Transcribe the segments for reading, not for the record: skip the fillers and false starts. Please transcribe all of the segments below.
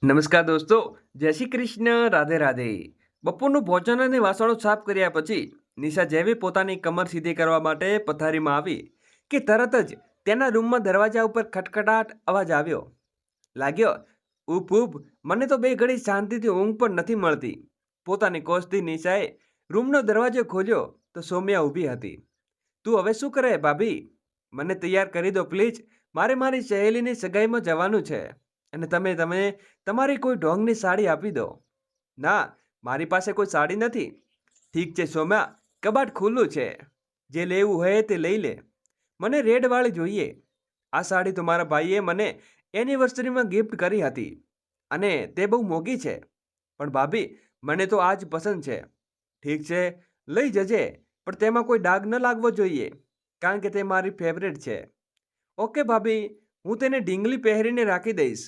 નમસ્કાર દોસ્તો, જય શ્રી કૃષ્ણ, રાધે રાધે. બપોરનું ભોજન અને વાસણો સાફ કર્યા પછી નિશા જેવી પોતાની કમર સીધી કરવા માટે પથારીમાં આવી કે તરત જ તેના રૂમમાં દરવાજા ઉપર ખટખટાટ અવાજ આવ્યો. લાગ્યો, ઉપ ઉપ, મને તો બે ઘડી શાંતિથી ઊંઘ પણ નથી મળતી. પોતાની કોષથી નિશાએ રૂમનો દરવાજો ખોલ્યો તો સૌમ્યા ઊભી હતી. તું હવે શું કરે ભાભી? મને તૈયાર કરી દો પ્લીઝ. મારે મારી સહેલીની સગાઈમાં જવાનું છે અને તમે તમે તમારી કોઈ ઢોંગની સાડી આપી દો. ના, મારી પાસે કોઈ સાડી નથી. ઠીક છે સૌમ્યા, કબાટ ખુલ્લું છે. જે લેવું હોય તે લઈ લે. મને રેડવાળી જોઈએ. આ સાડી તો મારા ભાઈએ મને એનિવર્સરીમાં ગિફ્ટ કરી હતી અને તે બહુ મોંઘી છે. પણ ભાભી, મને તો આ જ પસંદ છે. ઠીક છે, લઈ જજે, પણ તેમાં કોઈ ડાઘ ન લાગવો જોઈએ કારણ કે તે મારી ફેવરેટ છે. ઓકે ભાભી, હું તેને ઢીંગલી પહેરીને રાખી દઈશ.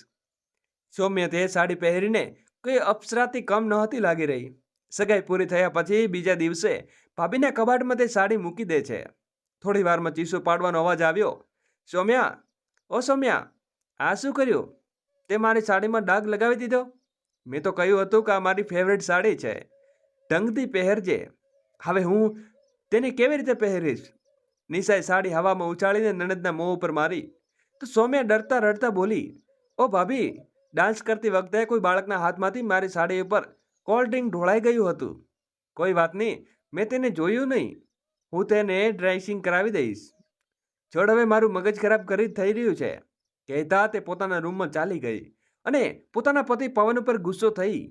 સૌમ્ય તે સાડી પહેરીને કોઈ અપ્સરાથી કમ નહોતી લાગી રહી. સગાઈ પૂરી થયા પછી બીજા દિવસે ભાભીના કબાટમાં તે સાડી મૂકી દે છે. થોડી વારમાં ચીસો પાડવાનો અવાજ આવ્યો. સૌમ્યા, ઓ સૌમ્યા, આ શું કર્યું? તે મારી સાડીમાં ડાઘ લગાવી દીધો. મેં તો કહ્યું હતું કે આ મારી ફેવરેટ સાડી છે, ઢંગથી પહેરજે. હવે હું તેને કેવી રીતે પહેરીશ? નિશાએ સાડી હવામાં ઉછાળીને નણંદના મોં ઉપર મારી તો સૌમ્યા ડરતા રડતા બોલી, ઓ ભાભી, ડાન્સ કરતી વખતે કોઈ બાળકના હાથમાંથી મારી સાડી ઉપર કોલ્ડ ડ્રિંક ઢોળાઈ ગયું હતું. કોઈ વાત નહીં, મેં તેને જોયું નહીં. હું તેને ડ્રેસિંગ કરાવી દઈશ. છોડ, હવે મારું મગજ ખરાબ થઈ રહ્યું છે. કહેતા તે પોતાના રૂમમાં ચાલી ગઈ અને પોતાના પતિ પવન ઉપર ગુસ્સો થઈ.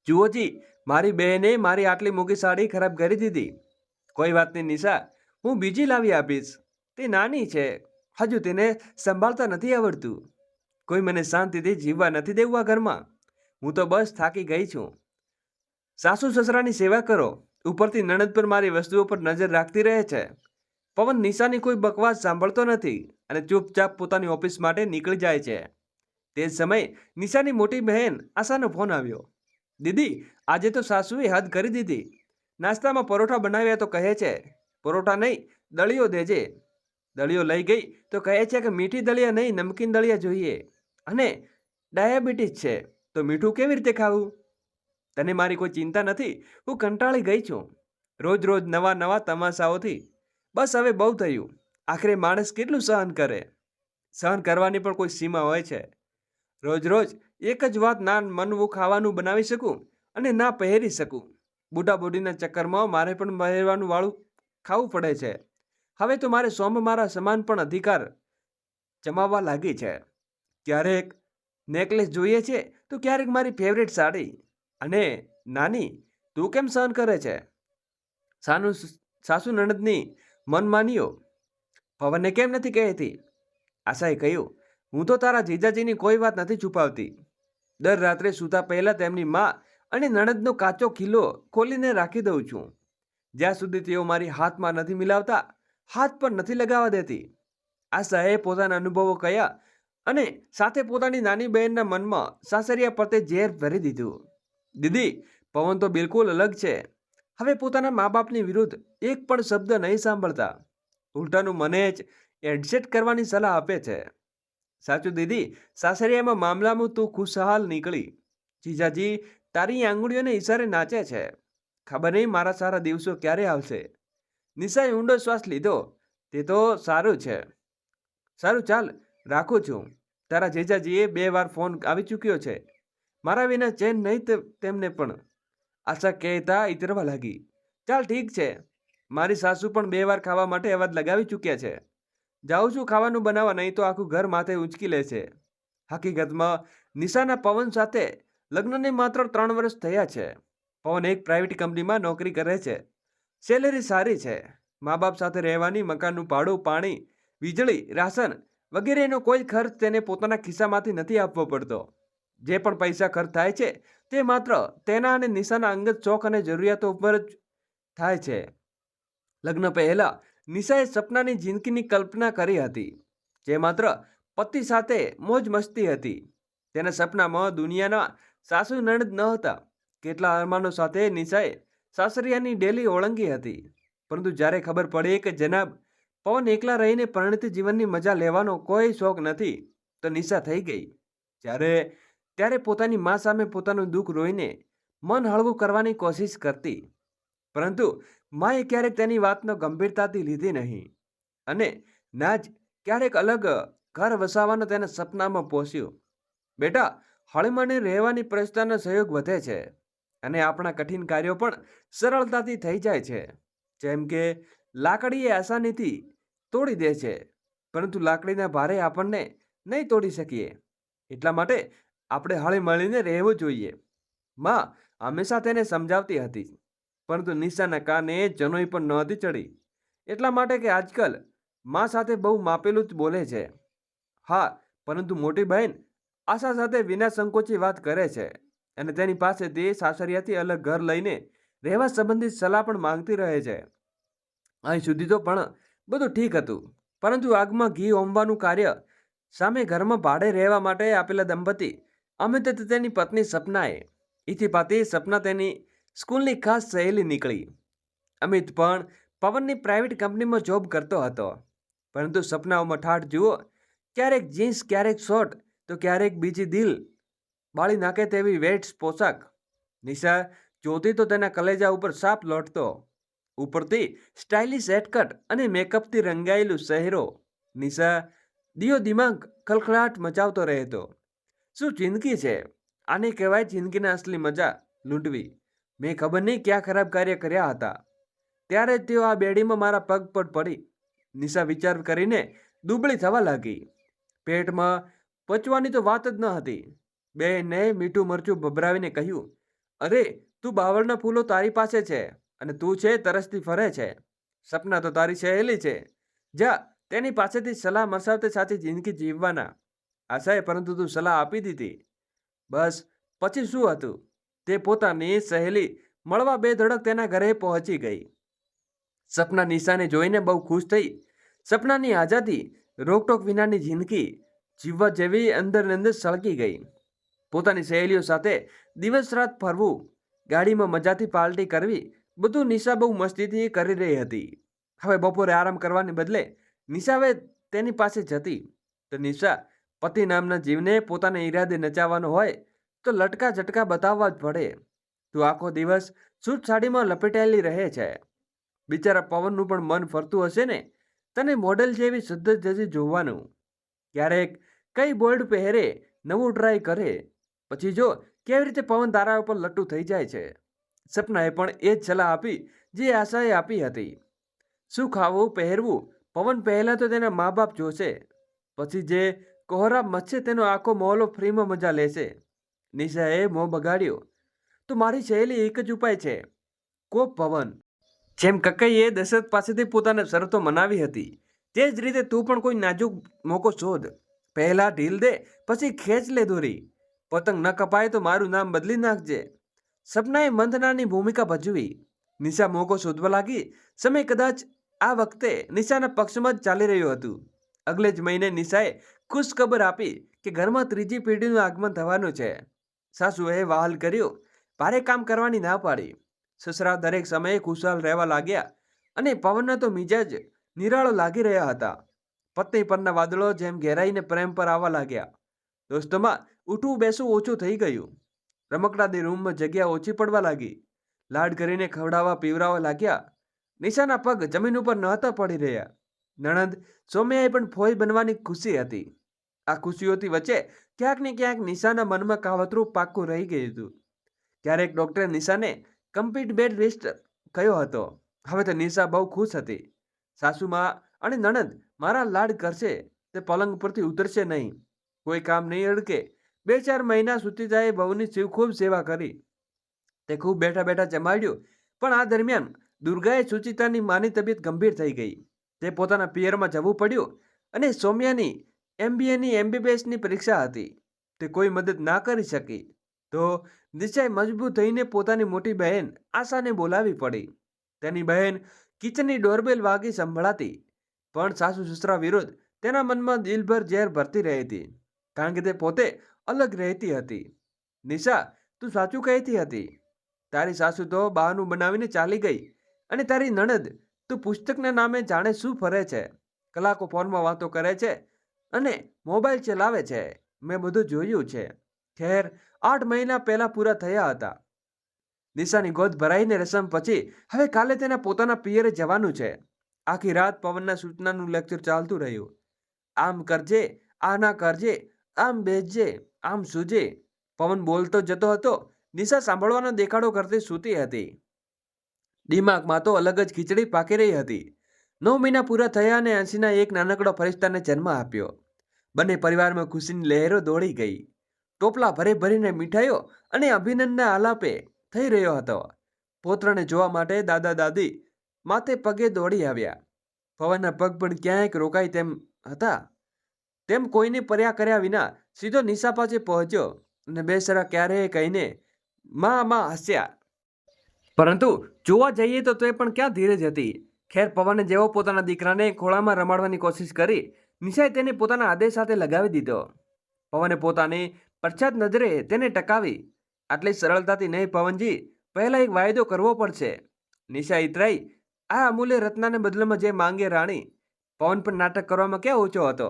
જુઓજી, મારી બહેને મારી આટલી મોંઘી સાડી ખરાબ કરી દીધી. કોઈ વાત નહીં નિશા, હું બીજી લાવી આપીશ. તે નાની છે, હજુ તેને સંભાળતા નથી આવડતું. કોઈ મને શાંતિથી જીવવા નથી દેવું આ ઘરમાં. હું તો બસ થાકી ગઈ છું. સાસુ સસરાની સેવા કરો, ઉપરથી નણંદ પર મારી વસ્તુઓ પર નજર રાખતી રહે છે. પવન નિશાની કોઈ બકવાસ સાંભળતો નથી અને ચૂપચાપ પોતાની ઓફિસ માટે નીકળી જાય છે. તે જ સમયે નિશાની મોટી બહેન આશાનો ફોન આવ્યો. દીદી, આજે તો સાસુએ હદ કરી દીધી. નાસ્તામાં પરોઠા બનાવ્યા તો કહે છે પરોઠા નહીં, દળીઓ દેજે. દળીઓ લઈ ગઈ તો કહે છે કે મીઠી દળિયા નહીં, નમકીન દળિયા જોઈએ અને ડાયાબિટીસ છે તો મીઠું કેવી રીતે ખાવું? તને મારી કોઈ ચિંતા નથી. હું કંટાળી ગઈ છું રોજ રોજ નવા નવા તમાશાઓથી. બસ હવે બહુ થયું. આખરે માણસ કેટલું સહન કરે? સહન કરવાની પણ કોઈ સીમા હોય છે. રોજ રોજ એક જ વાત, ના મનવું ખાવાનું બનાવી શકું અને ના પહેરી શકું. બુઢા બુઢીના ચક્કરમાં મારે પણ પહેરવાનું વાળું ખાવું પડે છે. હવે તો મારે મારા સમાન પણ અધિકાર જમાવવા લાગી છે. ક્યારેક નેકલેસ જોઈએ છે તો ક્યારેક મારી ફેવરેટ સાડી. અને નાની, તું કેમ સહન કરે છે? સાસુ નણદની મનમાનીઓ પવનને કેમ નથી કહેતી? આશાએ કહ્યું, હું તો તારા જીજાજીની કોઈ વાત નથી છુપાવતી. દર રાત્રે સૂતા પહેલા તેમની મા અને નણદનો કાચો ખીલો ખોલીને રાખી દઉં છું. જ્યાં સુધી તેઓ મારી હાથમાં નથી મિલાવતા, હાથ પર નથી લગાવવા દેતી. આશાએ પોતાના અનુભવો કહ્યા અને સાથે પોતાની નાની બહેનના મનમાં સાસરિયા પ્રત્યે ઝેર ભરી દીધું. દીદી, પવન તો બિલકુલ અલગ છે. હવે પોતાના મા બાપની વિરુદ્ધ એક પણ શબ્દ નહીં સાંભળતા. ઉલટાનું મને જ એડજસ્ટ કરવાની સલાહ આપે છે. સાચું દીદી, સાસરિયામાં મામલામાં તું ખુશહાલ નીકળી. જીજાજી તારી આંગળીઓને ઈશારે નાચે છે. ખબર નહીં મારા સારા દિવસો ક્યારે આવશે. નિશાએ ઊંડો શ્વાસ લીધો. તે તો સારું છે. સારું, ચાલ રાખું છું. તારા જીજાજીએ 2 વાર ફોન આવી ચૂક્યો છે. મારા વિના ચેન નહીં તેમને પણ. આશા કહેતા ઇતરવા લાગી. ચાલ ઠીક છે. મારી સાસુ પણ 2 વાર ખાવા માટે અવાજ લગાવી ચૂક્યા છે. જાઉં છું ખાવાનું બનાવવા, નહીં તો આખું ઘર માથે ઉંચકી લેશે. હકીકતમાં નિશાના પવન સાથે લગ્નને માત્ર 3 વર્ષ થયા છે. પવન એક પ્રાઇવેટ કંપનીમાં નોકરી કરે છે. સેલેરી સારી છે. મા બાપ સાથે રહેવાની, મકાનનું ભાડું, પાણી, વીજળી, રાશન વગેરેનો કોઈ ખર્ચ તેને પોતાના ખિસ્સામાંથી નથી આપવો પડતો. જે પણ પૈસા ખર્ચ થાય છે તે માત્ર તેના અને નિશાના અંગત શોખ અને જરૂરિયાતો ઉપર જ થાય છે. લગ્ન પહેલા નિશાએ સપનાની જિંદગીની કલ્પના કરી હતી, જે માત્ર પતિ સાથે મોજ મસ્તી હતી. તેના સપનામાં દુનિયાના સાસુ નણદ ન હતા. કેટલા અરમાનો સાથે નિશાએ સાસરિયાની ડેલી ઓળંગી હતી. પરંતુ જ્યારે ખબર પડી કે જનાબ પવન એકલા રહીને પરિણીત જીવનની મજા લેવાનો કોઈ શોખ નથી, તો નિશા થઈ ગઈ. જ્યારે ત્યારે પોતાની મા સામે પોતાનું દુઃખ રોઈને મન હળવું કરવાની કોશિશ કરતી, પરંતુ માએ ક્યારેક તેની વાતનો ગંભીરતાથી લીધી નહીં અને ના જ ક્યારેક અલગ ઘર વસાવવાનો તેના સપનામાં પહોંચ્યું. બેટા, હળીમળીને રહેવાની પરિસ્થિતિનો સહયોગ વધે છે અને આપણા કઠિન કાર્યો પણ સરળતાથી થઈ જાય છે. જેમ કે લાકડી એ આસાનીથી તોડી દે છે, પરંતુ લાકડીના ભારે આપણને નહીં તોડી શકીએ. એટલા માટે આપણે હળીમળીને રહેવું જોઈએ. માં હંમેશા તેને સમજાવતી હતી, પરંતુ નિશાના કાને જનોઈ પણ નહોતી ચડી. એટલા માટે કે આજકાલ માં સાથે બહુ માપેલું જ બોલે છે. હા, પરંતુ મોટી બહેન આશા સાથે વિના સંકોચે વાત કરે છે અને તેની પાસેથી સાસરિયાથી અલગ ઘર લઈને રહેવા સંબંધિત સલાહ પણ માંગતી રહે છે. અહીં સુધી તો પણ બધું ઠીક હતું, પરંતુ આગમાં ઘી હોમવાનું કાર્ય સામે ઘરમાં ભાડે રહેવા માટે આપેલા દંપતી અમિત અને તેની પત્ની સપનાએ ઇથિપાથી સપના તેની સ્કૂલની ખાસ સહેલી નીકળી. અમિત પણ પવનની પ્રાઇવેટ કંપનીમાં જોબ કરતો હતો, પરંતુ સપનાઓમાં ઠાઠ જુઓ, ક્યારેક જીન્સ, ક્યારેક શોર્ટ, તો ક્યારેક બીજી દિલ બાળી નાખે તેવી વેટ્સ પોશાક. નિશા જોતી તો તેના કલેજા ઉપર સાપ લોટતો. ઉપરથી સ્ટાઇલિશ હેરકટ અને મેકઅપથી રંગાયેલું શહેરો. નિશા દિમાગ ખલખલાટ મચાવતો રહેતો. શું જિંદગી છે? આને કહેવાય જિંદગીના અસલી મજા લૂંટવી. મેં ખબર નહીં ક્યાં ખરાબ કાર્ય કર્યા હતા. ત્યારે જ તેઓ આ બેડીમાં મારા પગ પર પડી. નિશા વિચાર કરીને દુબળી થવા લાગી. પેટમાં પચવાની તો વાત જ ન હતી. બેને મીઠું મરચું ભભરાવીને કહ્યું, અરે તું બાવળના ફૂલો તારી પાસે છે અને તું છે તરસતી ફરે છે. સપના તો તારી સહેલી છે. જા તેની પાસેથી સલાહ મસાવતે સાચી જિંદગી જીવવાના આશાએ, પરંતુ તું સલાહ આપી દીધી. બસ પછી શું હતું? તે પોતાની સહેલી મળવા બે ધડક તેના ઘરે પહોંચી ગઈ. સપના નિશાને જોઈને બહુ ખુશ થઈ. સપનાની આઝાદી, રોકટોક વિનાની જિંદગી જીવવા જેવી અંદર ને અંદર સળગી ગઈ. પોતાની સહેલીઓ સાથે દિવસ રાત ફરવું, ગાડીમાં મજાથી પાર્ટી કરવી, બધું નિશા બહુ મસ્તીથી કરી રહી હતી. હવે બપોરે આરામ કરવાને બદલે નિશા હવે તેની પાસે જતી. તો નિશા પતિ નામના જીવને પોતાના ઈરાદે નચાવવાનો હોય તો લટકા ઝટકા બતાવવા જ પડે. તું આખો દિવસ સૂટ સાડીમાં લપેટાયેલી રહે છે. બિચારા પવનનું પણ મન ફરતું હશે ને તને મોડેલ જેવી શુદ્ધ જજી જોવાનું. ક્યારેક કઈ બોલ્ડ પહેરે, નવું ટ્રાય કરે, પછી જો કેવી રીતે પવન તારા ઉપર લટ્ટુ થઈ જાય છે. સપનાએ પણ એ જ સલાહ આપી જે આશાએ આપી હતી. શું ખાવું, પહેરવું, પવન પહેલા તો તેના મા બાપ જોશે, પછી જે કોહરાબ મચશે તેનો આખો મોહલ્લો ફ્રીમાં મજા લેશે. નિશાએ મોં બગાડ્યો. તો મારી સહેલી એક જ ઉપાય છે, કોપ પવન. જેમ કકઈએ દશરથ પાસેથી પોતાની શરતો મનાવી હતી, તે જ રીતે તું પણ કોઈ નાજુક મોકો શોધ. પહેલા ઢીલ દે, પછી ખેંચ લે દોરી. પતંગ ન કપાય તો મારું નામ બદલી નાખજે. સપનાએ મંથનાની ભૂમિકા ભજવી. નિશા મોકો શોધવા લાગી. સમય કદાચ આ વખતે નિશાના પક્ષમાં જ ચાલી રહ્યું હતું. અગલે જ મહિને નિશાએ ખુશખબર આપી કે ઘરમાં ત્રીજી પેઢીનું આગમન થવાનું છે. સાસુએ વહાલ કર્યો, ભારે કામ કરવાની ના પાડી. સસરા દરેક સમયે ખુશાલ રહેવા લાગ્યા અને પવનના તો મિજાજ નિરાળો લાગી રહ્યા હતા. પત્ની પરના વાદળો જેમ ઘેરાઈને પ્રેમ પર આવવા લાગ્યા. દોસ્તોમાં ઉઠવું બેસવું ઓછું થઈ ગયું. રમકડાની રૂમમાં જગ્યા ઓછી પડવા લાગી. લાડ કરીને ખવડાવવા પીવડાવવા લાગ્યા. નિશાના પગ જમીન ઉપર નહોતા પડી રહ્યા. નણંદ સૌમ્યાએ પણ ફોઈ બનવાની ખુશી હતી. આ ખુશીઓથી વચ્ચે ક્યાંક ને ક્યાંક નિશાના મનમાં કાવતરું પાક્કું રહી ગયું હતું. ક્યારેક ડૉક્ટરે નિશાને કમ્પ્લીટ બેડ રેસ્ટ કહ્યો હતો. હવે તો નિશા બહુ ખુશ હતી. સાસુમાં અને નણંદ મારા લાડ કરશે, તે પલંગ પરથી ઉતરશે નહીં, કોઈ કામ નહીં અડકે. 2-4 મહિના સુચિતાએ બહુની ખૂબ સેવા કરી. તે ખૂબ બેઠા બેઠા જમાડ્યું. પણ આ દરમિયાન દુર્ગાએ સુચિતાની માની તબિયત ગંભીર થઈ ગઈ. તે પોતાના પિયરમાં જવું પડ્યું અને સૌમ્યાની MBAની MBBSની પરીક્ષા હતી. તે કોઈ મદદ ના કરી શકી. તો નિશ્ચય મજબૂત થઈને પોતાની મોટી બહેન આશાને બોલાવી પડી. તેની બહેન કિચનની ડોરબેલ વાગી સંભળાતી, પણ સાસુ સસરા વિરુદ્ધ તેના મનમાં દિલભર ઝેર ભરતી રહી હતી, કારણ કે તે પોતે અલગ રહેતી હતી. નિશા, તું સાચું કહેતી હતી. તારી સાસુ તો બહાનું બનાવીને ચાલી ગઈ અને તારી નણદ તું પુસ્તકના નામે જાણે શું ફરે છે, કલાકો ફોનમાં વાતો કરે છે અને મોબાઈલ ચલાવે છે. મેં બધું જોયું છે. ખેર 8 મહિના પહેલા પૂરા થયા હતા. નિશાની ગોદ ભરાઈને રસમ પછી હવે કાલે તેના પોતાના પિયરે જવાનું છે. આખી રાત પવનના સૂચનાનું લેક્ચર ચાલતું રહ્યું. આમ કરજે, આ ના કરજે, આમ બેસજે, આમ સૂજે. પવન બોલતો જતો હતો, નિશા સાંભળવાનો દેખાડો કરતી સૂતી હતી. દિમાગમાં તો અલગ જ ખીચડી પાકી રહી હતી. 9 મહિના પૂરા થયા અને 80ના એક નાનકડો ફરિશ્તાને જન્મ આપ્યો. બંને પરિવારમાં ખુશીની લહેરો દોડી ગઈ. ટોપલા ભરી ભરીને મીઠાઈઓ અને અભિનંદનના આલાપે થઈ રહ્યો હતો. પોત્રને જોવા માટે દાદા દાદી માથે પગે દોડી આવ્યા. પવનના પગ પણ ક્યાંક રોકાય તેમ હતા. તેમ કોઈને પર્યા કર્યા વિના સીધો નિશા પાસે પહોંચ્યો અને બેસરા ક્યારેય કહીને માં હસ્યા. પરંતુ જોવા જઈએ તો તે પણ ક્યાં ધીરજ હતી. ખેર પવને જેવો પોતાના દીકરાને ખોળામાં રમાડવાની કોશિશ કરી, નિશાએ તેને પોતાના આદેશ સાથે લગાવી દીધો. પવને પોતાની પ્રખ્યાત નજરે તેને ટકાવી. આટલી સરળતાથી નહીં પવનજી, પહેલા એક વાયદો કરવો પડશે. નિશા ઇતરાઈ. આ અમૂલ્ય રત્નાને બદલામાં જે માંગે રાણી. પવન પણ નાટક કરવામાં ક્યાં ઓછો હતો.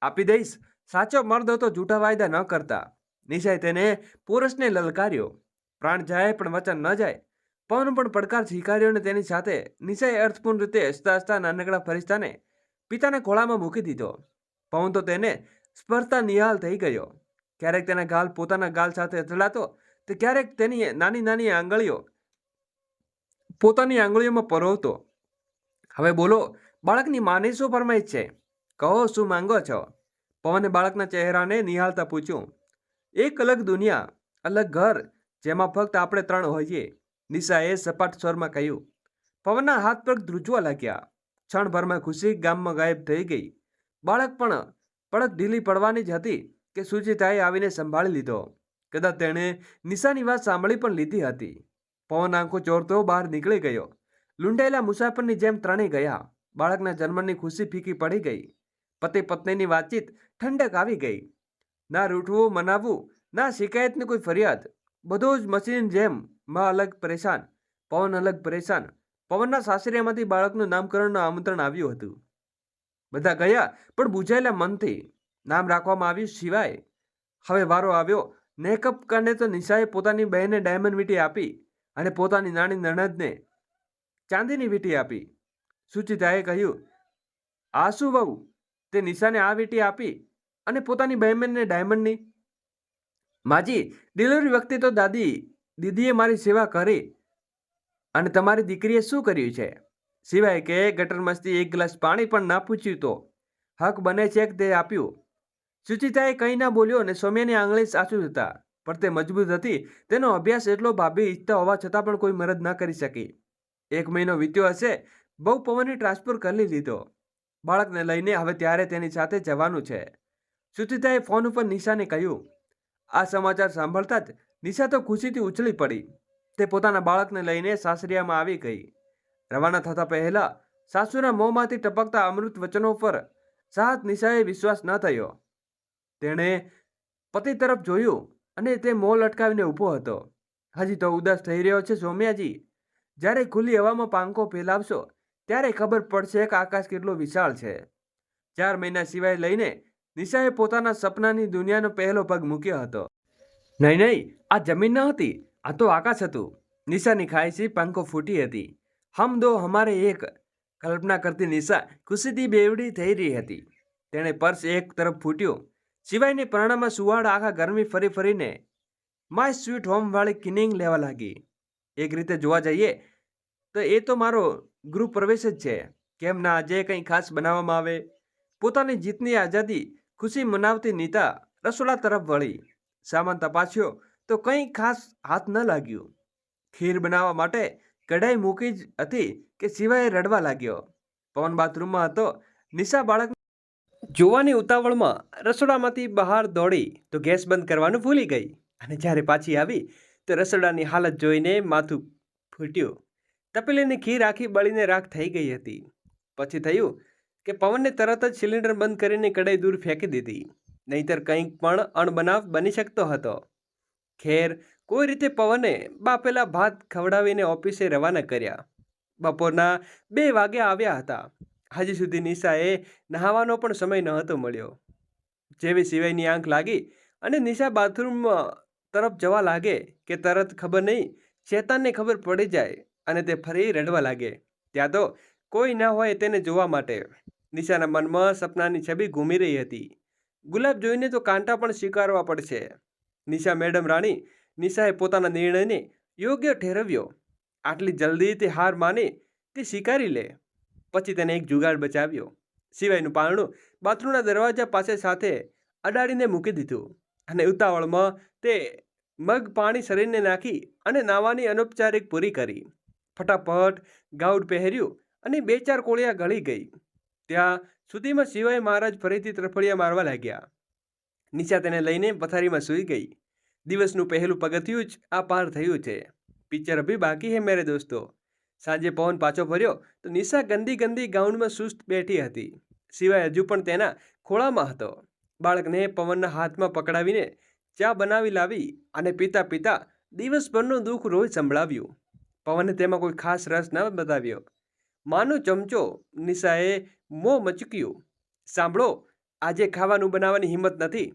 આપી દઈશ, સાચો મર્દ હતો જૂઠા વાયદા ન કરતા. નિશાએ તેને પુરુષને લલકાર્યો. પ્રાણ જાય પણ વચન ન જાય. પવન પણ પડકાર સ્વીકાર્યો અને તેની સાથે નિશાએ અર્થપૂર્ણ રીતે હસતા હસતા નાનકડા ફરિશ્તાને પિતાના ખોળામાં મૂકી દીધો. પવન તો તેને સ્પર્શતા નિહાલ થઈ ગયો. ક્યારેક તેના ગાલ પોતાના ગાલ સાથે અથડાતો તો ક્યારેક તેની નાની નાની આંગળીઓ પોતાની આંગળીઓમાં પરોવતો. હવે બોલો, બાળકની માને શું ફરમાઈશ છે? કહો, શું માંગો છો? પવને બાળકના ચહેરાને નિહાળતા પૂછ્યું. એક અલગ દુનિયા, અલગ ઘર, જેમાં ફક્ત આપણે 3 હોઈએ, નિશાએ સપાટ સ્વરમાં કહ્યું. પવનના હાથ પગ ધ્રુજવા લાગ્યા. ક્ષણભરમાં ખુશી ગામમાં ગાયબ થઈ ગઈ. બાળક પણ પડક ઢીલી પડવાની જ હતી કે સુચિતાએ આવીને સંભાળી લીધો. કદાચ તેણે નિશાની વાત સાંભળી પણ લીધી હતી. પવન આંખો ચોરતો બહાર નીકળી ગયો. લૂંટાયેલા મુસાફરની જેમ ત્રણેય ગયા. બાળકના જન્મની ખુશી ફીકી પડી ગઈ. પતિ પત્નીની વાતચીત ઠંડક આવી ગઈ. ના રૂઠવું મનાવવું, ના શિકાયતની કોઈ ફરિયાદ. બધું જ મશીન જેમ. માં અલગ પરેશાન, પવન અલગ પરેશાન. પવનના સાસરિયામાંથી બાળકનું નામકરણનું આમંત્રણ આવ્યું હતું. બધા ગયા પણ બુઝાયેલા મનથી. નામ રાખવામાં આવ્યું સિવાય. હવે વારો આવ્યો મેકઅપ કરને તો નિશાએ પોતાની બહેનને ડાયમંડ વીંટી આપી અને પોતાની નાની નણંદને ચાંદીની વીંટી આપી. સુચિતાએ કહ્યું, આ શું વહુ, તે નિશાને આ વીંટી આપી અને પોતાની બહેનને ડાયમંડની? માજી, ડિલિવરી વખતે તો દીદીએ મારી સેવા કરી અને તમારી દીકરીએ શું કર્યું છે? સિવાય કે ગટર મસ્તી એક ગ્લાસ પાણી પણ ના પૂછ્યું તો હક બને છે કે તે આપ્યું. સુચિતાએ કંઈ ના બોલ્યો અને સૌમ્યાની આંગળી સાચું હતા, પણ તે મજબૂત હતી. તેનો અભ્યાસ એટલો ભાભી ઈચ્છતા હોવા છતાં પણ કોઈ મદદ ના કરી શકી. 1 મહિનો વીત્યો હશે. બહુ પવનને ટ્રાન્સફર કરી લીધો. બાળકને લઈને હવે ત્યારે તેની સાથે જવાનું છે. સુચિતાએ ફોન ઉપર નિશાને કહ્યું. આ સમાચાર સાંભળતા જ નિશા તો ખુશીથી ઉછળી પડી. તે પોતાના બાળકને લઈને સાસરિયામાં આવી ગઈ. રવાના થતા પહેલા સાસુના મોંમાંથી ટપકતા અમૃત વચનો પર સાહત નિશાએ વિશ્વાસ ન થયો. તેણે પતિ તરફ જોયું અને તે મોં લટકાવીને ઊભો હતો. હજી તો ઉદાસ થઈ રહ્યો છે સૌમ્યાજી. જ્યારે ખુલ્લી હવામાં પાંખો ફેલાવશો ત્યારે ખબર પડશે કે આકાશ કેટલું વિશાળ છે. 4 મહિના સિવાય લઈને નિશાએ પોતાના સપનાની દુનિયાનો પહેલો પગ મૂક્યો હતો. નહીં, આ જમીન ન હતી, આ તો આકાશ હતું. નિશાની ખાઈસી પાંખો ફૂટી હતી. હમ દો હમારે એક, કલ્પના કરતી નિશા ખુશીથી બેવડી થઈ રહી હતી. તેણે પર્સ એક તરફ ફૂટ્યું. સિવાયની પરણામાં સુવાડ આખા ગરમી ફરી ફરીને માય સ્વીટ હોમ વાળી કિનિંગ લેવા લાગી. એક રીતે જોવા જઈએ તો એ તો મારો ગૃહ પ્રવેશ જ છે. કેમ ના આજે કંઈ ખાસ બનાવવામાં આવે? પોતાની જીતની આઝાદી ખુશી મનાવતી નીતા રસોડા તરફ વળી. સામાન તપાસ્યો તો કંઈ ખાસ હાથ ન લાગ્યું. ખીર બનાવવા માટે કઢાઈ મૂકી જ હતી કે સિવાય રડવા લાગ્યો. પવન બાથરૂમમાં હતો. નિશા બાળક જોવાની ઉતાવળમાં રસોડામાંથી બહાર દોડી તો ગેસ બંધ કરવાનું ભૂલી ગઈ અને જ્યારે પાછી આવી તો રસોડાની હાલત જોઈને માથું ફૂટ્યું. તપેલીની ખીર આખી બળીને રાખ થઈ ગઈ હતી. પછી થયું કે પવનને તરત જ સિલિન્ડર બંધ કરીને કઢાઈ દૂર ફેંકી દીધી. નહીતર કંઈક પણ અણબનાવ બની શકતો હતો. ખેર કોઈ રીતે પવને બાફેલા ભાત ખવડાવીને ઓફિસે રવાના કર્યા. બપોરના 2 વાગ્યા આવ્યા હતા. હજી સુધી નિશાએ નહાવાનો પણ સમય નહોતો મળ્યો. જેવી સિવાયની આંખ લાગી અને નિશા બાથરૂમ તરફ જવા લાગે કે તરત ખબર નહીં શેતાનને ખબર પડી જાય અને તે ફરી રડવા લાગે. ત્યાં તો કોઈ ના હોય તેને જોવા માટે. નિશાના મનમાં સપનાની છબી ઘૂમી રહી હતી. ગુલાબ જોઈને તો કાંટા પણ સ્વીકારવા પડશે. નિશા મેડમ રાણી. નિશાએ પોતાના નિર્ણયને યોગ્ય ઠેરવ્યો. આટલી જલ્દી તે હાર માને તે સ્વીકારી લે. પછી તેને એક જુગાડ બચાવ્યો. સિવાયનું પારણું બાથરૂમના દરવાજા પાસે સાથે અડાડીને મૂકી દીધું અને ઉતાવળમાં તે મગ પાણી શરીરને નાખી અને નાવાની અનૌપચારિક પૂરી કરી. ફટાફટ ગાઉડ પહેર્યું અને 2-4 કોળિયા ગળી ગઈ. ત્યાં સુધીમાં સિવાય મહારાજ ફરીથી તરફડિયા મારવા લાગ્યા. નિશા તેને લઈને પથારીમાં સૂઈ ગઈ. દિવસનું પહેલું પગથિયું જ આ પાર થયું છે. પિક્ચર અભી બાકી હે મેરે દોસ્તો. સાંજે પવન પાછો ફર્યો તો નિશા ગંદી ગંદી ગાઉનમાં સુસ્ત બેઠી હતી. સિવાય હજુ પણ તેના ખોળામાં હતો. બાળકને પવનના હાથમાં પકડાવીને ચા બનાવી લાવી અને પીતા પીતા દિવસભરનું દુઃખ રોજ સંભળાવ્યું. પવને તેમાં કોઈ ખાસ રસ ન બતાવ્યો. માનો ચમચો નિશાએ મોં મચક્યું. સાંભળો, આજે ખાવાનું બનાવવાની હિંમત નથી.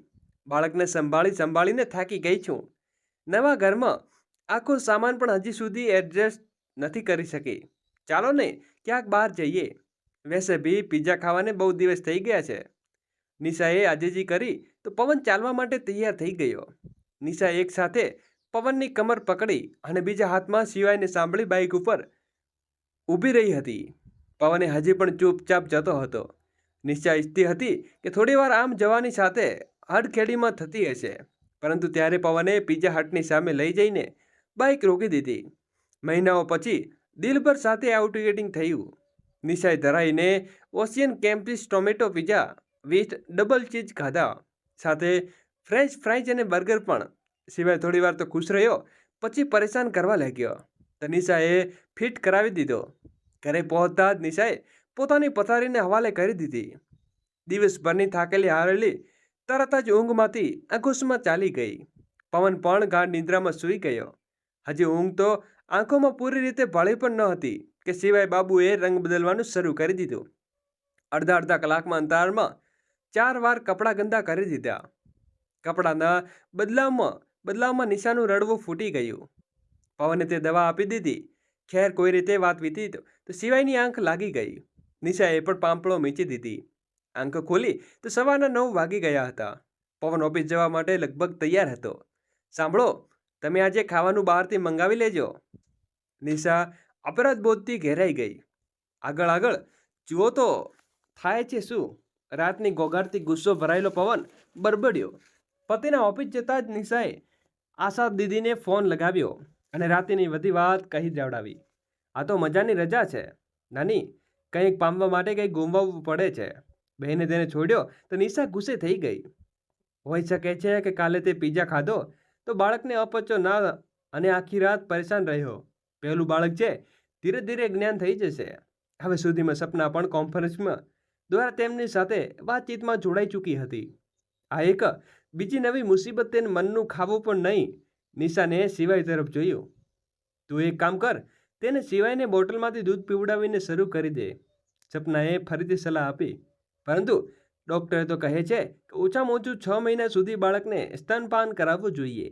બાળકને સંભાળીને થાકી ગઈ છું. નવા ઘરમાં આખો સામાન પણ હજી સુધી એડજસ્ટ નથી કરી શકી. ચાલો ને ક્યાંક બહાર જઈએ. વૈસે ભી પિઝા ખાવાને બહુ દિવસ થઈ ગયા છે. નિશાએ આજીજી કરી તો પવન ચાલવા માટે તૈયાર થઈ ગયો. નિશા એક સાથે પવનની કમર પકડી અને બીજા હાથમાં સિવાયને સાંભળી બાઇક ઉપર ઊભી રહી હતી. પવને હજી પણ ચૂપચાપ જતો હતો. નિશા ઈચ્છતી હતી કે થોડીવાર આમ જવાની સાથે હડખેડીમાં થતી હશે, પરંતુ ત્યારે પવને પિઝા હટની સામે લઈ જઈને બાઇક રોકી દીધી. મહિનાઓ પછી દિલભર સાથે આઉટગેટિંગ થયું. નિશાએ ધરાઈને ઓશિયન કેમ્પિસ tomato pizza with double cheese ખાધા, સાથે ફ્રેન્ચ ફ્રાઈઝ અને બર્ગર પણ. સિવાય થોડીવાર તો ખુશ રહ્યો, પછી પરેશાન કરવા લાગ્યો. તો નિશાએ ફિટ કરાવી દીધો. ઘરે પહોંચતા જ નિશાએ પોતાની પથારીને હવાલે કરી દીધી. દિવસભરની થાકેલી હારેલી તરત જ ઊંઘમાંથી આંખોમાં ચાલી ગઈ. પવન પણ ગાઢ નિદ્રામાં સૂઈ ગયો. હજી ઊંઘ તો આંખોમાં પૂરી રીતે ભળી પણ ન હતી કે સિવાય બાબુએ રંગ બદલવાનું શરૂ કરી દીધું. અડધા કલાકમાં અંતરાળમાં 4 વાર કપડાં ગંદા કરી દીધા. કપડાના બદલાવમાં નિશાનું રડવું ફૂટી ગયું. પવને તે દવા આપી દીધી. ખેર કોઈ રીતે વાત વીતી તો સિવાયની આંખ લાગી ગઈ. નિશાએ પણ પાંપળો મીચી દીધી. આંખ ખોલી તો સવારના 9 વાગી ગયા હતા. પવન ઓફિસ જવા માટે લગભગ તૈયાર હતો. સાંભળો, તમે આજે ખાવાનું બહારથી મંગાવી લેજો. નિશા અપરાધ બોધથી ઘેરાઈ ગઈ. આગળ જુઓ તો થાય છે શું? રાતની ઘોઘાટથી ગુસ્સો ભરાયેલો પવન બરબડ્યો. પતિના ઓફિસ જતાં જ નિશાએ આશા દીદીને ફોન લગાવ્યો અને રાતની બધી વાત કહી જવડાવી. આ તો મજાની રજા છે નાની, કંઈક પામવા માટે કંઈક ગુમાવવું પડે છે. બહેને તેને છોડ્યો તો નિશા ગુસ્સે થઈ ગઈ. હોઈ શકે છે કે કાલે તે પિઝા ખાધો તો બાળકને અપચો ના અને આખી રાત પરેશાન રહ્યો. પહેલું બાળક છે, ધીરે ધીરે જ્ઞાન થઈ જશે. હવે સુધીમાં સપના પણ કોન્ફરન્સમાં દ્વારા તેમની સાથે વાતચીતમાં જોડાઈ ચૂકી હતી. આ એક બીજી નવી મુસીબત તેને મનનું ખાવું પણ નહીં. નિશાને સિવાય તરફ જોયું. તું એક કામ કર, તેને સિવાયને બોટલમાંથી દૂધ પીવડાવીને શરૂ કરી દે. સપનાએ ફરીથી સલાહ આપી. પરંતુ ડૉક્ટરે તો કહે છે કે ઓછામાં ઓછું 6 મહિના સુધી બાળકને સ્તનપાન કરાવવું જોઈએ.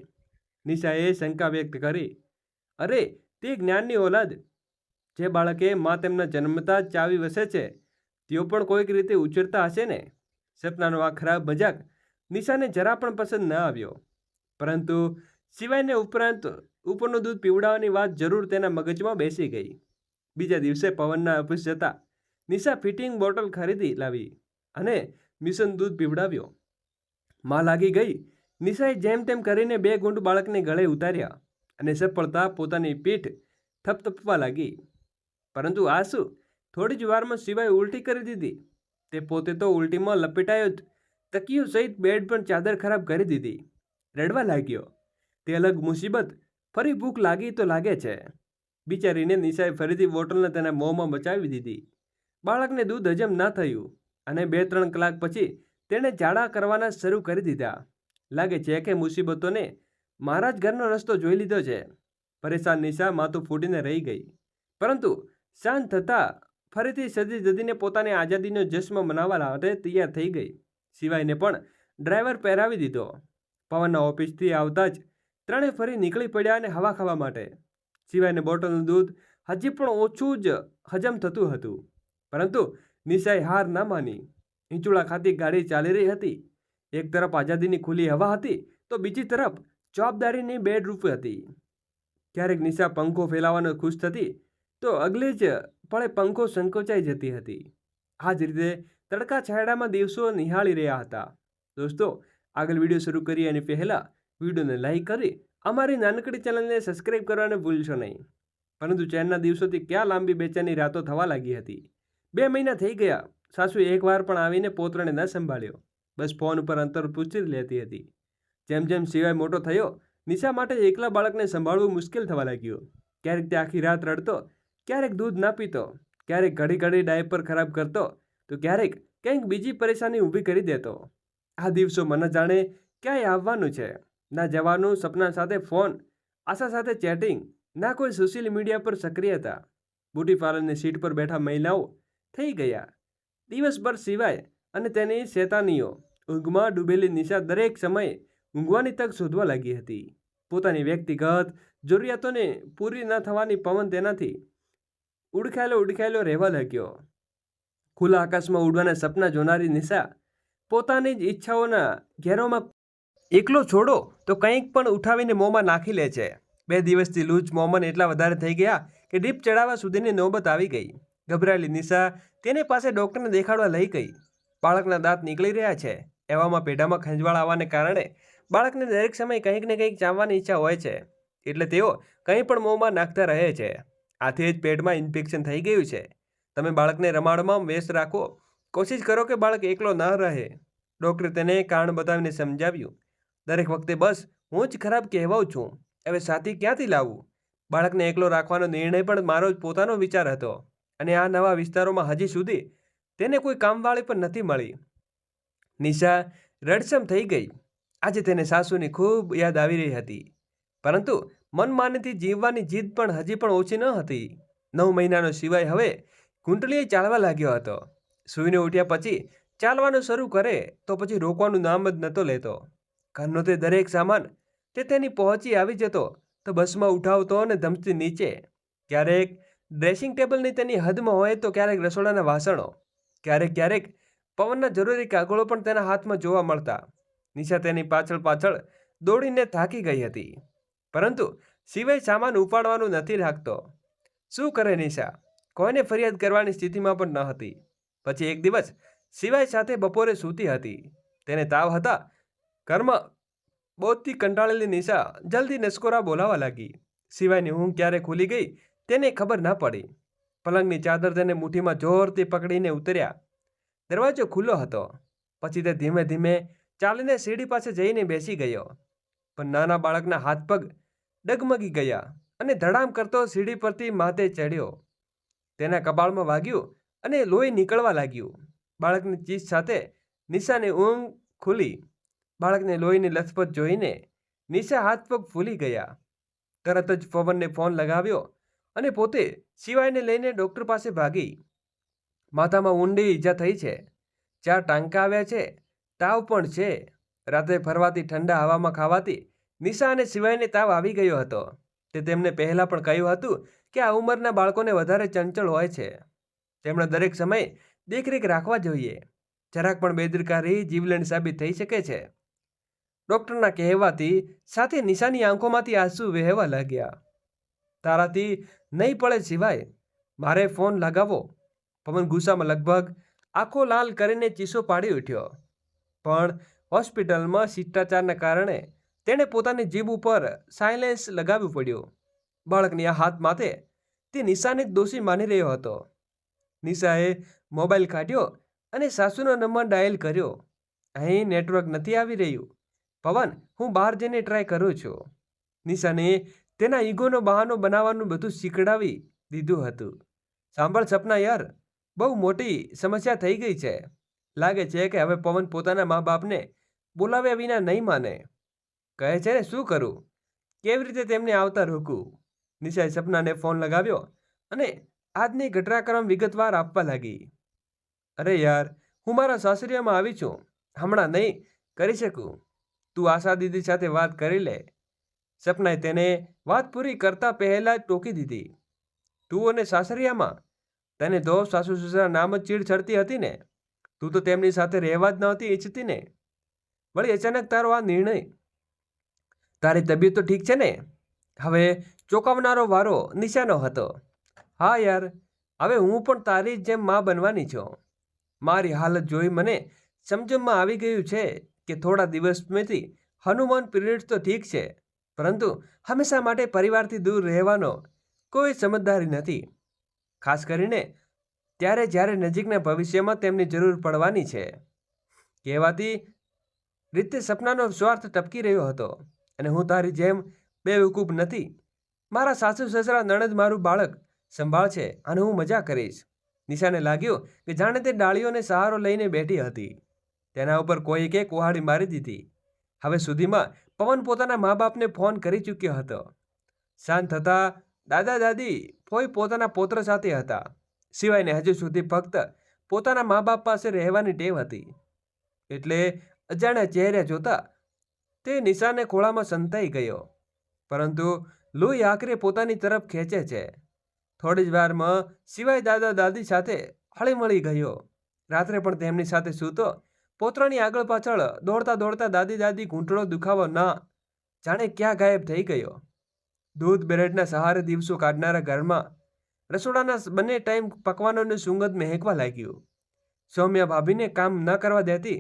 નિશાએ શંકા વ્યક્ત કરી. અરે, તે જ્ઞાનની ઓલાદ. જે બાળકે માં તેમના જન્મતા જ ચાવી વસે છે તેઓ પણ કોઈક રીતે ઉછેરતા હશે ને. સપનાનો આ ખરાબ મજાક નિશાને જરા પણ પસંદ ન આવ્યો. પરંતુ સિવાયને ઉપરનું દૂધ પીવડાવવાની વાત જરૂર તેના મગજમાં બેસી ગઈ. બીજા દિવસે પવનના ઓફિસ જતા નિશા ફિટિંગ બોટલ ખરીદી લાવી અને મિશન દૂધ પીવડાવ્યો. માં લાગી ગઈ. નિશાએ જેમ તેમ કરીને 2 ઘૂંટ બાળકને ગળે ઉતાર્યા અને સફળતા પોતાની પીઠ થપથપવા લાગી. પરંતુ આ શું? થોડી જ વારમાં સિવાય ઉલટી કરી દીધી. તે પોતે તો ઉલટીમાં લપેટાયો જ તકિયો સહિત બેડ પર ચાદર ખરાબ કરી દીધી. રડવા લાગ્યો. તે અલગ મુસીબત. ફરી ભૂખ લાગી તો લાગે છે. બિચારીને નિશાએ ફરીથી બોટલને તેના મોંમાં બચાવી દીધી. બાળકને દૂધ હજમ ના થયું અને 2-3 કલાક પછી તેણે ઝાડા કરવાના શરૂ કરી દીધા. લાગે છે કે મુસીબતોને મારા જ ઘરનો રસ્તો જોઈ લીધો છે. પરેશાન નિશા માથું ફૂટીને રહી ગઈ. પરંતુ શાંત થતાં ફરીથી સજી ધજીને પોતાની આઝાદીનો જશ્ન મનાવવા માટે તૈયાર થઈ ગઈ. સિવાયને પણ ડ્રાઈવર પહેરાવી દીધો. પવનના ઓફિસથી આવતા જ ત્રણે ફરી નીકળી પડ્યા અને હવા ખાવા માટે. સિવાયને બોટલનું દૂધ હજી પણ ઓછું જ હજમ થતું હતું. પરંતુ નિશાએ હાર ના માની. હિંચોળા ખાતી ગાડી ચાલી રહી હતી. એક તરફ આઝાદીની ખુલ્લી હવા હતી તો બીજી તરફ જવાબદારીની બેડરૂપ હતી. ક્યારેક નિશા પંખો ફેલાવાનો ખુશ થતી તો અગલે જ પળે પંખો સંકોચાઈ જતી હતી. આ જ રીતે તડકા છાયડામાં દિવસો નિહાળી રહ્યા હતા. દોસ્તો, આગળ વિડીયો શરૂ કરીએ અને પહેલાં વિડીયોને લાઈક કરી અમારી નાનકડી ચેનલને સબસ્ક્રાઈબ કરવાનું ભૂલશો નહીં. પરંતુ ચેનના દિવસોથી ક્યાં લાંબી બેચેની રાતો થવા લાગી હતી. 2 મહિના થઈ ગયા. સાસુએ એકવાર પણ આવીને પોતરાને ન સંભાળ્યો. બસ ફોન ઉપર અંતર પૂછી લેતી હતી. જેમ જેમ સિવાય મોટો થયો, નિશા માટે એકલા બાળકને સંભાળવું મુશ્કેલ થવા લાગ્યું. ક્યારેક તે આખી રાત રડતો, ક્યારેક દૂધ ના પીતો, ક્યારેક ઘડી ઘડી ડાયપર ખરાબ કરતો, તો ક્યારેક કંઈક બીજી પરેશાની ઊભી કરી દેતો. આ દિવસો મને જાણે ક્યાંય આવવાનું છે. ના જવાનું, સપના સાથે ફોન, આશા સાથે ચેટિંગ, ના કોઈ સોશિયલ મીડિયા પર સક્રિયતા. બ્યુટી પાર્લરની સીટ પર બેઠા મહિલાઓ થઈ ગયા. દિવસભર સિવાય અને તેની શેતાનીઓ. ઊંઘમાં ડૂબેલી નિશા દરેક સમયે ઊંઘવાની તક શોધવા લાગી હતી. પોતાની વ્યક્તિગત જરૂરિયાતોને પૂરી ન થવાની પવન તેનાથી ઉડખાયેલો રહેવા લાગ્યો. ખુલ્લા આકાશમાં ઉડવાના સપના જોનારી નિશા પોતાની જ ઈચ્છાઓના ઘેરોમાં એકલો છોડો તો કંઈક પણ ઉઠાવીને મોંમાં નાખી લે છે. 2 દિવસથી લૂજ મોમન એટલા વધારે થઈ ગયા કે ડીપ ચડાવવા સુધીની નોબત આવી ગઈ. ગભરાયેલી નિશા તેને પાસે ડૉક્ટરને દેખાડવા લઈ ગઈ. બાળકના દાંત નીકળી રહ્યા છે. એવામાં પેઢામાં ખંજવાળ આવવાને કારણે બાળકને દરેક સમયે કંઈક ને કંઈક ચાવવાની ઈચ્છા હોય છે. એટલે તેઓ કંઈ પણ મોંમાં નાખતા રહે છે. આથી જ પેટમાં ઇન્ફેક્શન થઈ ગયું છે. તમે બાળકને રમાડવામાં વ્યસ્ત રાખો. કોશિશ કરો કે બાળક એકલો ન રહે. ડૉક્ટરે તેને કારણ બતાવીને સમજાવ્યું. દરેક વખતે બસ હું જ ખરાબ કહેવાઉં છું. હવે સાથી ક્યાંથી લાવવું? બાળકને એકલો રાખવાનો નિર્ણય પણ મારો જ પોતાનો વિચાર હતો. અને આ નવા વિસ્તારોમાં હજી સુધી તેને કોઈ કામવાળી પણ નથી મળી. નિશા રડસમ થઈ ગઈ. આજે તેને સાસુની ખૂબ યાદ આવી રહી હતી. પરંતુ મનમાનીથી જીવવાની જીદ પણ હજી પણ ઓછી ન હતી. 9 મહિનાનો સિવાય હવે ઘૂંટલીએ ચાલવા લાગ્યો હતો. સૂઈને ઉઠ્યા પછી ચાલવાનું શરૂ કરે તો પછી રોકવાનું નામ જ નહોતો લેતો. ઘરનો તે દરેક સામાન તે તેની પહોંચી આવી જતો તો બસમાં ઉઠાવતો અને ધમતી નીચે. ક્યારેક ડ્રેસિંગ ટેબલની તેની હદમાં હોય તો ક્યારેક રસોડાના વાસણો, ક્યારેક પવનના જરૂરી કાગળો પણ તેના હાથમાં જોવા મળતા. નિશા તેની પાછળ દોડીને થાકી ગઈ હતી. પરંતુ સિવાય સામાન ઉપાડવાનું નથી રાખતો. શું કરે નિશા? કોઈને ફરિયાદ કરવાની સ્થિતિમાં પણ ન હતી. પછી એક દિવસ સિવાય સાથે બપોરે સૂતી હતી. તેને તાવ હતા. ઘરમાં બોધથી કંટાળેલી નિશા જલ્દી નસકોરા બોલાવા લાગી. સિવાયની ઊંઘ ક્યારે ખુલી ગઈ તેને ખબર ન પડી. પલંગની ચાદર તેને મુઠ્ઠીમાં જોરથી પકડીને ઉતર્યા. દરવાજો ખુલ્લો હતો. પછી તે ધીમે ધીમે ચાલીને સીડી પાસે જઈને બેસી ગયો. પણ નાના બાળકના હાથ પગ ડગમગી ગયા અને ધડામ કરતો સીડી પરથી માથે ચડ્યો. તેના કપાળમાં વાગ્યું અને લોહી નીકળવા લાગ્યું. બાળકની ચીસ સાથે નિશાની ઊંઘ ખુલી. બાળકને લોહીની લથપથ જોઈને નિશા હાથ પગ ફૂલી ગયા. તરત જ પવનને ફોન લગાવ્યો અને પોતે સિવાયને લઈને ડૉક્ટર પાસે ભાગી. માથામાં ઊંડી ઈજા થઈ છે. 4 ટાંકા આવ્યા છે. તાવ પણ છે. રાત્રે ફરવાથી, ઠંડા હવામાં ખાવાથી નિશા અને સિવાયને તાવ આવી ગયો હતો. તે તેમને પહેલાં પણ કહ્યું હતું કે આ ઉંમરના બાળકોને વધારે ચંચળ હોય છે. તેમણે દરેક સમયે દેખરેખ રાખવા જોઈએ. જરાક પણ બેદરકારી જીવલેણ સાબિત થઈ શકે છે. ડૉક્ટરના કહેવાથી સાથે નિશાની આંખોમાંથી આંસુ વહેવા લાગ્યા. તારાથી નહીં પડે સિવાય, મારે ફોન લગાવો. પવન ગુસ્સામાં લગભગ આંખો લાલ કરીને ચીસો પાડી ઉઠ્યો. પણ હોસ્પિટલમાં શિષ્ટાચારના કારણે તેણે પોતાની જીભ ઉપર સાયલેન્સ લગાવવું પડ્યું. બાળકની આ હાથ માથે તે નિશાને જ દોષી માની રહ્યો હતો. નિશાએ મોબાઈલ કાઢ્યો અને સાસુનો નંબર ડાયલ કર્યો. અહીં નેટવર્ક નથી આવી રહ્યું. પવન, હું બહાર જઈને ટ્રાય કરું છું. નિશાને તેના ઈગોનો બહાનો બનાવવાનું બધું શીખડાવી દીધું હતું. સાંભળ સપના યાર, બહુ મોટી સમસ્યા થઈ ગઈ છે. લાગે છે કે હવે પવન પોતાના મા બાપને બોલાવ્યા વિના નહીં માને. કહે છે ને શું કરું? કેવી રીતે તેમને આવતા રોકું? નિશાએ સપનાને ફોન લગાવ્યો અને આજની ઘટનાક્રમ વિગતવાર આપવા લાગી. અરે યાર, હું મારા સાસરિયામાં આવી છું. હમણાં નહીં કરી શકું. તું આશા દીદી સાથે વાત કરી લે. સપનાએ તેને વાત પૂરી કરતા પહેલા જ ટોકી દીધી. તું અને સાસરિયામાં તને તો સાસુ સસરા નામ જ ચીડ ચડતી હતી ને. તું તો તેમની સાથે રહેવા જ નહોતી ઈચ્છતી ને. વળી અચાનક તારો આ નિર્ણય. તારી તબિયત તો ઠીક છે ને? હવે ચોંકાવનારો વારો નિશાનો હતો. હા યાર, હવે હું પણ તારી જ જેમ માં બનવાની છું. મારી હાલત જોઈ મને સમજણમાં આવી ગયું છે કે થોડા દિવસમાંથી હનુમાન પીરિયડ તો ઠીક છે, પરંતુ હંમેશા માટે પરિવારથી દૂર રહેવાનો કોઈ સમજદારી નથી. ખાસ કરીને ત્યારે જ્યારે નજીકના ભવિષ્યમાં તેમની જરૂર પડવાની છે. કહેવાતી રીતે સપનાનો સ્વાર્થ ટપકી રહ્યો હતો. અને હું તારી જેમ બેવકૂફ નથી. મારા સાસુ સસરા નણંદ મારું બાળક સંભાળશે અને હું મજા કરીશ. નિશાને લાગ્યું કે જાણે તે ડાળીઓને સહારો લઈને બેઠી હતી. તેના ઉપર કોઈકે કુહાડી મારી દીધી. હવે સુધીમાં પવન પોતાના મા બાપને ફોન કરી ચૂક્યો હતો. સાંજ થતાં દાદા દાદી ફોઈ પોતાના પૌત્ર સાથે હતા. સિવાયને હજુ સુધી ફક્ત પોતાના મા બાપ પાસે રહેવાની ટેવ હતી. એટલે અજાણ્યા ચહેરા જોતા તે નિશાને ખોળામાં સંતાઈ ગયો. પરંતુ લોહી આખરે પોતાની તરફ ખેંચે છે. થોડી જ વારમાં સિવાય દાદા દાદી સાથે હળીમળી ગયો. રાત્રે પણ તેમની સાથે સૂતો. પૌત્રની આગળ પાછળ દોડતા દોડતા દાદી દાદી ઘૂંટણો દુખાવો ના જાણે ક્યાં ગાયબ થઈ ગયો. દૂધ બ્રેડના સહારે દિવસો કાઢનારા ઘરમાં રસોડાના બંને ટાઈમ પકવાનોની સુગંધ મહેકવા લાગ્યું. સૌમ્યા ભાભીને કામ ન કરવા દેતી,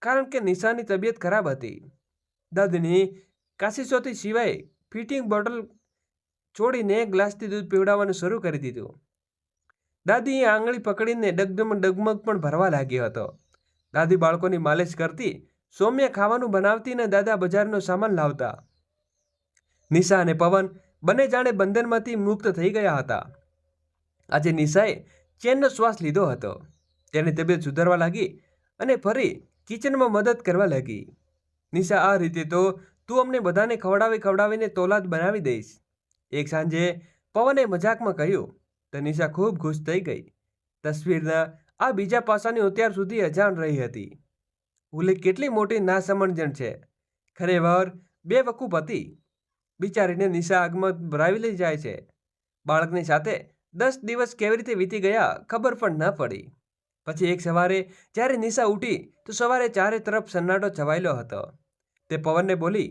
કારણ કે નિશાની તબિયત ખરાબ હતી. દાદીની કાશીસોથી સિવાય ફિટિંગ બોટલ છોડીને ગ્લાસથી દૂધ પીવડાવવાનું શરૂ કરી દીધું. દાદીએ આંગળી પકડીને ડગમગ પણ ભરવા લાગ્યો હતો. દાદી બાળકોની માલિશ કરતી, સૌમ્યા ખાવાનું બનાવતી ને દાદા બજારનો સામાન લાવતા. નિશા અને પવન બંને જાણે બંધનમાંથી મુક્ત થઈ ગયા હતા. આજે નિશાએ ચેનનો શ્વાસ લીધો હતો. તેની તબિયત સુધારવા લાગી અને ફરી કિચનમાં મદદ કરવા લાગી. નિશા, આ રીતે તો તું અમને બધાને ખવડાવીને તોલાદ બનાવી દઈશ. એક સાંજે પવને મજાકમાં કહ્યું તો નિશા ખૂબ ખુશ થઈ ગઈ. તસવીરના આ બીજા પાસાની અત્યાર સુધી અજાણ રહી હતી. ભૂલે કેટલી મોટી નાસમજણ છે. ખરેખર બેવકૂફ હતી. બિચારીને નિશા આગમાં ભરાવી લઈ જાય છે. બાળકની સાથે 10 દિવસ કેવી રીતે વીતી ગયા ખબર પણ ન પડી. પછી એક સવારે જ્યારે નિશા ઉઠી તો સવારે ચારે તરફ સન્નાટો છવાયેલો હતો. તે પવનને બોલી,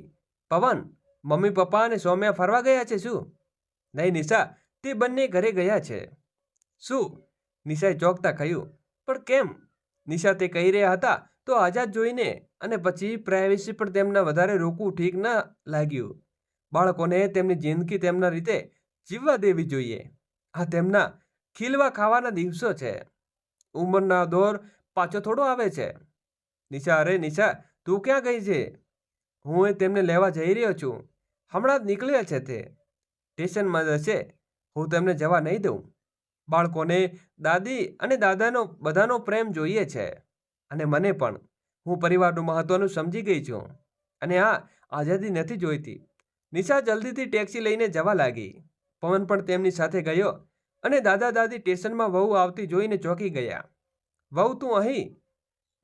પવન, મમ્મી પપ્પા અને સૌમ્યા ફરવા ગયા છે શું? નહીં નિશા, તે બંને ઘરે ગયા છે. શું? નિશાએ ચોંકતા કહ્યું. પણ કેમ? નિશા, તે કહી રહ્યા હતા તો આઝાદ જોઈને અને પછી પ્રાઇવેસી પર તેમના વધારે રોકવું ઠીક ન લાગ્યું. બાળકોને તેમની જિંદગી તેમના રીતે જીવવા દેવી જોઈએ. આ તેમના ખીલવા ખાવાના દિવસો છે. ઉંમરના દોર પાછો થોડો આવે છે. નિશા, અરે નિશા, તું ક્યાં ગઈ છે? હું તેમને લેવા જઈ રહ્યો છું. હમણાં જ નીકળ્યા છે તે. સ્ટેશનમાં જશે. હું તેમને જવા નહીં દઉં. બાળકોને દાદી અને દાદાનો બધાનો પ્રેમ જોઈએ છે. અને મને પણ. હું પરિવારનું મહત્વનું સમજી ગઈ છું. અને આ આઝાદી નથી જોઈતી. નિશા જલ્દીથી ટેક્સી લઈને જવા લાગી. પવન પણ તેમની સાથે ગયો અને દાદા દાદી સ્ટેશનમાં વહુ આવતી જોઈને ચોંકી ગયા. વહુ, તું અહીં?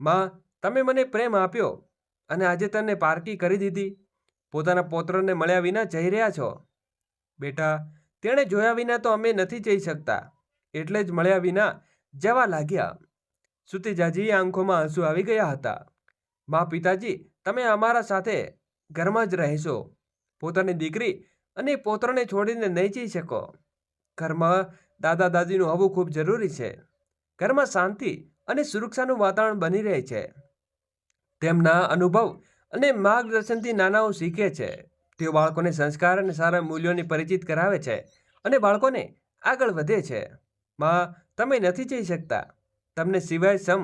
માં, તમે મને પ્રેમ આપ્યો અને આજે તને પારકી કરી દીધી. પોતાના પૌત્રને મળ્યા વિના જઈ રહ્યા છો? બેટા, તેણે જોયા વિના તો અમે નથી જઈ શકતા, એટલે જ મળ્યા વિના જવા લાગ્યા. સુતીજાજી આંખોમાં આંસુ આવી ગયા હતા. માં, પિતાજી, તમે અમારા સાથે ઘરમાં જ રહેશો. પોતાની દીકરી અને પૌત્રને છોડીને નહીં જઈ શકો. ઘરમાં દાદા દાદીનું હોવું ખૂબ જરૂરી છે. ઘરમાં શાંતિ અને સુરક્ષાનું વાતાવરણ બની રહે છે. તેમના અનુભવ અને માર્ગદર્શનથી નાનાઓ શીખે છે. તેઓ બાળકોને સંસ્કાર અને સારા મૂલ્યોની પરિચિત કરાવે છે અને બાળકોને આગળ વધે છે. માં, તમે નથી જઈ શકતા. તમને સિવાય સમ.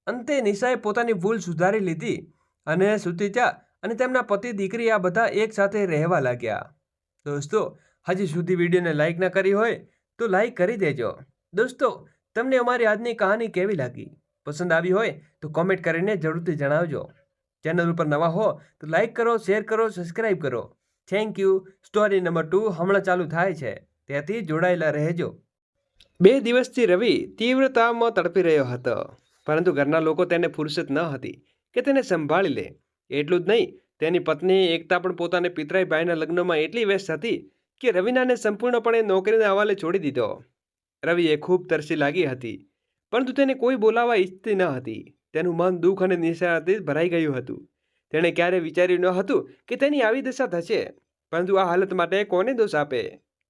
અંતે નિશાએ પોતાની ભૂલ સુધારી લીધી અને સુતીજા અને તેમના પતિ દીકરી આ બધા એક સાથે રહેવા લાગ્યા. દોસ્તો, હજી સુધી વિડીયોને લાઈક ન કરી હોય તો લાઈક કરી દેજો. દોસ્તો, તમને અમારી આજની કહાની કેવી લાગી? પસંદ આવી હોય તો કોમેન્ટ કરીને જરૂરથી જણાવજો. ચેનલ ઉપર નવા હો તો લાઈક કરો, શેર કરો, સબસ્ક્રાઈબ કરો. Thank you. સ્ટોરી નંબર 2 હમણાં ચાલુ થાય છે, ત્યાંથી જોડાયેલા રહેજો. 2 દિવસથી રવિ તીવ્ર તાવમાં તડપી રહ્યો હતો, પરંતુ ઘરના લોકો તેને ફુરસત ન હતી કે તેને સંભાળી લે. એટલું જ નહીં, તેની પત્ની એકતા પણ પોતાને પિતરાઈ ભાઈના લગ્નમાં એટલી વ્યસ્ત હતી કે રવિનાને સંપૂર્ણપણે નોકરીના હવાલે છોડી દીધો. રવિએ ખૂબ તરસી લાગી હતી, પરંતુ તેને કોઈ બોલાવવા ઈચ્છતી ન હતી. તેનું મન દુઃખ અને નિરાશાથી ભરાઈ ગયું હતું. તેણે ક્યારેય વિચાર્યું ન હતું કે તેની આવી દશા થશે, પરંતુ આ હાલત માટે કોને દોષ આપે?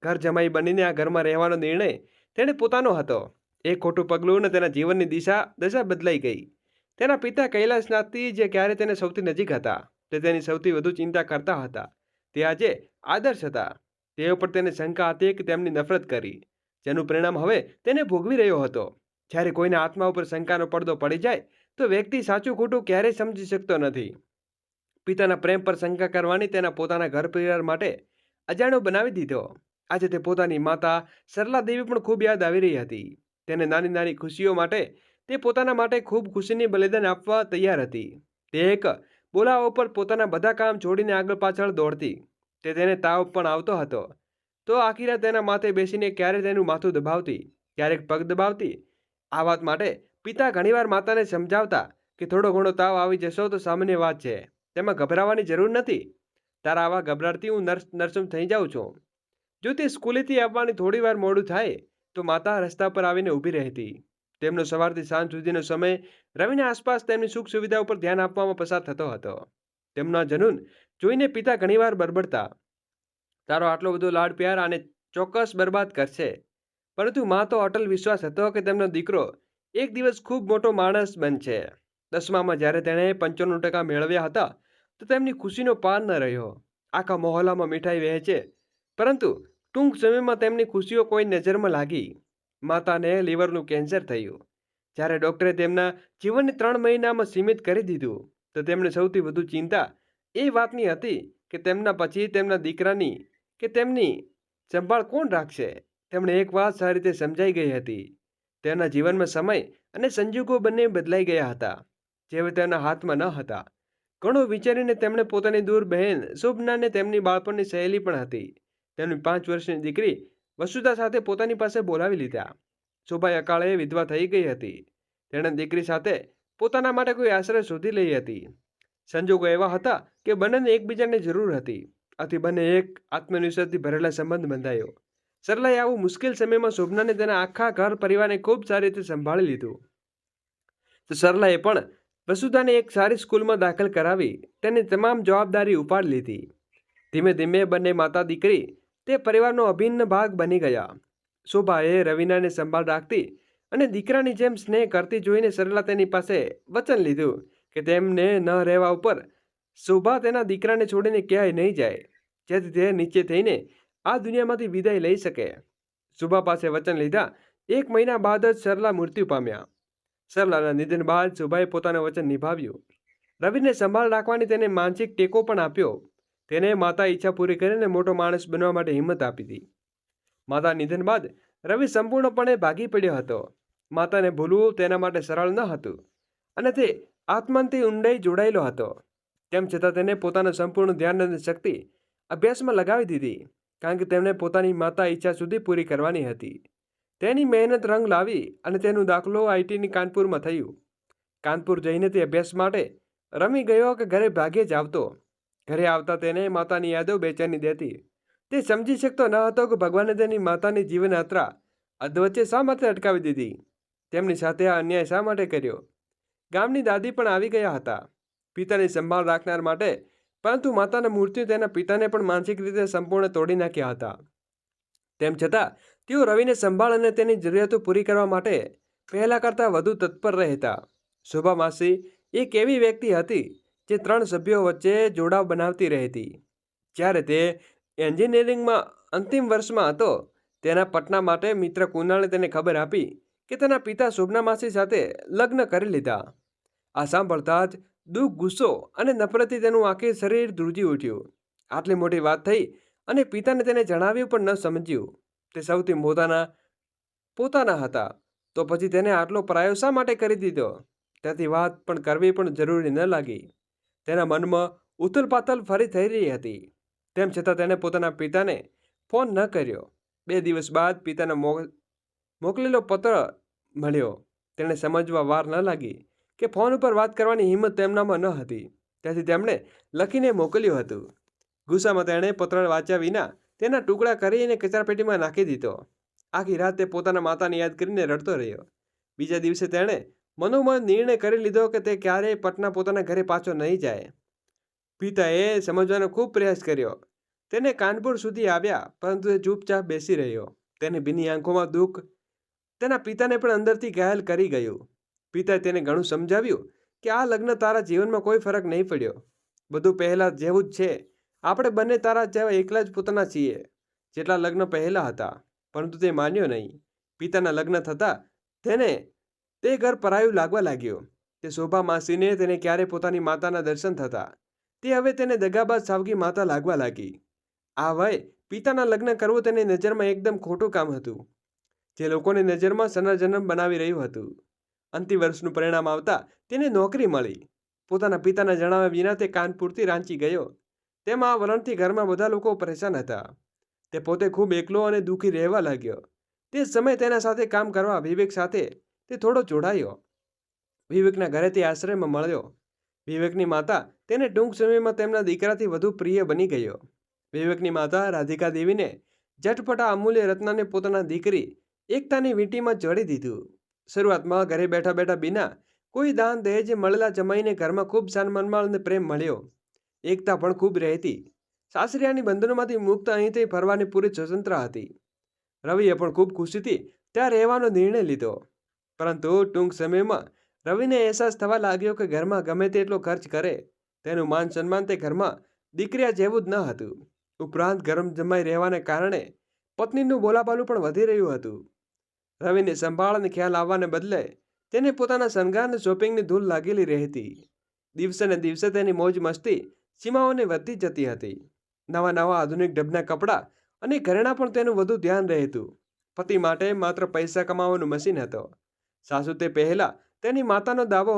ઘર જમાઈ બનીને આ ઘરમાં રહેવાનો નિર્ણય તેણે પોતાનો હતો. એક ખોટું પગલું અને તેના જીવનની દશા બદલાઈ ગઈ. તેના પિતા કૈલાસનાથથી જે ક્યારે તેને સૌથી નજીક હતા, તે તેની સૌથી વધુ ચિંતા કરતા હતા, તે આજે આદર્શ હતા. તેઓ પર તેને શંકા હતી કે તેમની નફરત કરી, જેનું પરિણામ હવે તેને ભોગવી રહ્યો હતો. જ્યારે કોઈના આત્મા ઉપર શંકાનો પડદો પડી જાય તો વ્યક્તિ સાચું ખોટું ક્યારેય સમજી શકતો નથી. પિતાના પ્રેમ પર શંકા કરવાની તેના પોતાના ઘર પરિવાર માટે અજાણ્યો બનાવી દીધો. આજે તે પોતાની માતા સરલા દેવી પણ ખૂબ યાદ આવી રહી હતી. તેને નાની નાની ખુશીઓ માટે તે પોતાના માટે ખૂબ ખુશીની બલિદાન આપવા તૈયાર હતી. તે એક બોલાવા ઉપર પોતાના બધા કામ છોડીને આગળ પાછળ દોડતી. તેને તાવ પણ આવતો હતો તો આખી રાત તેના માથે બેસીને ક્યારેક તેનું માથું દબાવતી, ક્યારેક પગ દબાવતી. આ વાત માટે પિતા ઘણીવાર માતાને સમજાવતા કે થોડો ઘણો તાવ આવી જશો તો સામાન્ય વાત છે, તેમાં ગભરાવાની જરૂર નથી. તારા આવા ગભરાટથી હું નરસમ થઈ જાઉં છું. જો તે સ્કૂલેથી આવવાની થોડી વાર મોડું થાય તો માતા રસ્તા પર આવીને ઊભી રહેતી. તેમનો સવારથી સાંજ સુધીનો સમય રવિના આસપાસ તેમની સુખ સુવિધા ઉપર ધ્યાન આપવામાં પસાર થતો હતો. તેમના જનૂન જોઈને પિતા ઘણીવાર બરબડતા, તારો આટલો બધો લાડ પ્યાર આને ચોક્કસ બરબાદ કરશે. પરંતુ માં તો અટલ વિશ્વાસ હતો કે તેમનો દીકરો એક દિવસ ખૂબ મોટો માણસ બનશે. 10મામાં જ્યારે તેણે 95% મેળવ્યા હતા તો તેમની ખુશીનો પાર ન રહ્યો. આખા મોહલ્લામાં મીઠાઈ વહેંચે, પરંતુ ટૂંક સમયમાં તેમની ખુશીઓ કોઈ નજરમાં લાગી. માતાને લીવરનું કેન્સર થયું. જ્યારે ડૉક્ટરે તેમના જીવનને 3 મહિનામાં સીમિત કરી દીધું તો તેમને સૌથી વધુ ચિંતા એ વાતની હતી કે તેમના પછી તેમના દીકરાની કે તેમની સંભાળ કોણ રાખશે. તેમણે એક વાત સારી રીતે સમજાઈ ગઈ હતી. તેમના જીવનમાં સમય અને સંજોગો બંને બદલાઈ ગયા હતા, જે તેમના હાથમાં ન હતા. ઘણું વિચારીને તેમણે પોતાની દૂર બહેન શોભનાને તેમની બાળપણની સહેલી પણ હતી, તેમની 5 વર્ષની દીકરી વસુધા સાથે પોતાની પાસે બોલાવી લીધા. શોભા અકાળે વિધવા થઈ ગઈ હતી. તેણે દીકરી સાથે પોતાના માટે કોઈ આશ્રય શોધી લઈ હતી. સંજોગો એવા હતા કે બંનેને એકબીજાની જરૂર હતી. આથી બંને એક આત્મવિશ્વાસથી ભરેલા સંબંધ બંધાયો. સરલાએ આવું મુશ્કેલ સમયમાં શોભનાને તેના આખા ઘર પરિવારને ખૂબ સારી રીતે સંભાળી લીધું. તો સરલાએ પણ વસુધાને એક સારી સ્કૂલમાં દાખલ કરાવી તેની તમામ જવાબદારી ઉપાડી લીધી. ધીમે ધીમે બંને માતા દીકરી તે પરિવારનો અભિન્ન ભાગ બની ગયા. શોભાએ રવિનાને સંભાળ રાખતી અને દીકરાની જેમ સ્નેહ કરતી જોઈને સરલા તેની પાસે વચન લીધું કે તેમને ન રહેવા ઉપર શોભા તેના દીકરાને છોડીને ક્યાંય નહીં જાય, જેથી તે નીચે થઈને આ દુનિયામાંથી વિદાય લઈ શકે. શોભા પાસે વચન લીધા 1 મહિના બાદ જ સરલા મૃત્યુ પામ્યા. સરલાના નિધન બાદ શોભાએ પોતાનું વચન નિભાવ્યું. રવિને સંભાળ રાખવાની તેને માનસિક ટેકો પણ આપ્યો. તેને માતા ઈચ્છા પૂરી કરીને મોટો માણસ બનવા માટે હિંમત આપી હતી. માતા નિધન બાદ રવિ સંપૂર્ણપણે ભાગી પડ્યો હતો. માતાને ભૂલવું તેના માટે સરળ ન હતું અને તે આત્માથી ઊંડાઈ જોડાયેલો હતો. તેમ છતાં તેને પોતાનું સંપૂર્ણ ધ્યાન અને શક્તિ અભ્યાસમાં લગાવી દીધી, કારણ કે તેમને પોતાની માતા ઈચ્છા સુધી પૂરી કરવાની હતી. તેની મહેનત રંગ લાવી અને તેનું દાખલો આઈટીની કાનપુરમાં થયું. કાનપુર જઈને તે અભ્યાસ માટે રમી ગયો કે ઘરે ભાગ્યે જ આવતો. ઘરે આવતા તેને માતાની યાદો બેચેની દેતી. તે સમજી શકતો ન હતો કે ભગવાને તેની માતાની જીવન યાત્રા અધવચ્ચે શા માટે અટકાવી દીધી, તેમની સાથે આ અન્યાય શા માટે કર્યો. ગામની દાદી પણ આવી ગયા હતા પિતાની સંભાળ રાખનાર માટે, પરંતુ માતાના મૃત્યુ તેના પિતાને પણ માનસિક રીતે સંપૂર્ણ તોડી નાખ્યા હતા. તેમ છતાં તેઓ રવિને સંભાળ અને તેની જરૂરિયાતો પૂરી કરવા માટે પહેલા કરતાં વધુ તત્પર રહેતા. શોભા માસી એક એવી વ્યક્તિ હતી જે 3 સભ્યો વચ્ચે જોડાવ બનાવતી રહેતી. જ્યારે તે એન્જિનિયરિંગમાં અંતિમ વર્ષમાં હતો, તેના પટના માટે મિત્ર કુનાલે તેને ખબર આપી કે તેના પિતા શોભના માસી સાથે લગ્ન કરી લીધા. આ સાંભળતા જ દુઃખ, ગુસ્સો અને નફરતથી તેનું આખું શરીર ધ્રુજી ઉઠ્યું. આટલી મોટી વાત થઈ અને પિતાને તેને જણાવ્યું પણ ન સમજ્યું. તે સૌથી પોતાના હતા તો પછી તેને આટલો પરાયો શા માટે કરી દીધો. તેથી વાત પણ કરવી પણ જરૂરી ન લાગી. તેના મનમાં ઉથલપાથલ ફરી થઈ રહી હતી. તેમ છતાં તેણે પોતાના પિતાને ફોન ન કર્યો. 2 દિવસ બાદ પિતાને મોકલેલો પત્ર મળ્યો. તેણે સમજવા વાર ન લાગી કે ફોન ઉપર વાત કરવાની હિંમત તેમનામાં ન હતી. ત્યાંથી તેમણે લખીને મોકલ્યું હતું. ગુસ્સામાં તેણે પત્ર વાંચ્યા વિના તેના ટુકડા કરીને કચરાપેટીમાં નાખી દીધો. આખી રાત તે પોતાના માતાને યાદ કરીને રડતો રહ્યો. બીજા દિવસે તેણે મનોમન નિર્ણય કરી લીધો કે તે ક્યારેય પટના પોતાના ઘરે પાછો નહીં જાય. પિતાએ સમજવાનો ખૂબ પ્રયાસ કર્યો. તેને કાનપુર સુધી આવ્યા, પરંતુ તે ચૂપચાપ બેસી રહ્યો. તેની ભીની આંખોમાં દુઃખ તેના પિતાને પણ અંદરથી ઘાયલ કરી ગયું. પિતાએ તેને ઘણું સમજાવ્યું કે આ લગ્ન તારા જીવનમાં કોઈ ફરક નહીં પડ્યો. બધું પહેલાં જેવું જ છે. આપણે બંને તારા જેવા એકલા જ પોતાના છીએ, જેટલા લગ્ન પહેલાં હતા. પરંતુ તે માન્યો નહીં. પિતાના લગ્ન થતાં તેને તે ઘર પરાયું લાગવા લાગ્યું. તે શોભા માસીને તેને ક્યારે પોતાની માતાના દર્શન થતા તે હવે તેને દગાબાજ સાવકી માતા લાગવા લાગી. આ વય પિતાના લગ્ન કરવું તેની નજરમાં એકદમ ખોટું કામ હતું, જે લોકોની નજરમાં સનરજનમ બનાવી રહ્યું હતું. અંતિમ વર્ષનું પરિણામ આવતા તેને નોકરી મળી. પોતાના પિતાના જણાવ્યા વિના તે કાનપુરથી રાંચી ગયો. તેમાં આ વલણથી ઘરમાં બધા લોકો પરેશાન હતા. તે પોતે ખૂબ એકલો અને દુઃખી રહેવા લાગ્યો. તે સમયે તેના સાથે કામ કરવા વિવેક સાથે તે થોડો જોડાયો. વિવેકના ઘરે તે આશ્રયમાં મળ્યો. વિવેકની માતા તેને ટૂંક સમયમાં તેમના દીકરાથી વધુ પ્રિય બની ગયો. વિવેકની માતા રાધિકા દેવીને ઝટપટા અમૂલ્ય રત્નાને પોતાના દીકરી એકતાની વીંટીમાં જોડી દીધું. શરૂઆતમાં ઘરે બેઠા બેઠા બિના કોઈ દાન દહેજ મળેલા જમાઈને ઘરમાં ખૂબ સન્માન અને પ્રેમ મળ્યો. એકતા પણ ખૂબ રહેતી. સાસરિયાની બંધનોમાંથી મુક્ત અહીંથી ફરવાની પૂરી સ્વતંત્ર હતી. રવિએ પણ ખૂબ ખુશીથી ત્યાં રહેવાનો નિર્ણય લીધો. પરંતુ ટૂંક સમયમાં રવિને અહેસાસ થવા લાગ્યો કે ઘરમાં ગમે તેટલો ખર્ચ કરે, તેનું માન સન્માન તે ઘરમાં દીકરીયા જેવું જ ન હતું. ઉપરાંત ગરમ જમાઈ રહેવાને કારણે પત્નીનું બોલાબાલું પણ વધી રહ્યું હતું. રવિને સંભાળ અને ખ્યાલ આવવાને બદલે તેને પોતાના શણગાર અને શોપિંગની ધૂળ લાગેલી રહેતી. દિવસે ને દિવસે તેની મોજ મસ્તી સીમાઓને વધતી જતી હતી. નવા નવા આધુનિક ઢબના કપડાં અને ઘરેણાં પણ તેનું વધુ ધ્યાન રહેતું. પતિ માટે માત્ર પૈસા કમાવાનું મશીન હતો. સાસુ તે પહેલાં તેની માતાનો દાવો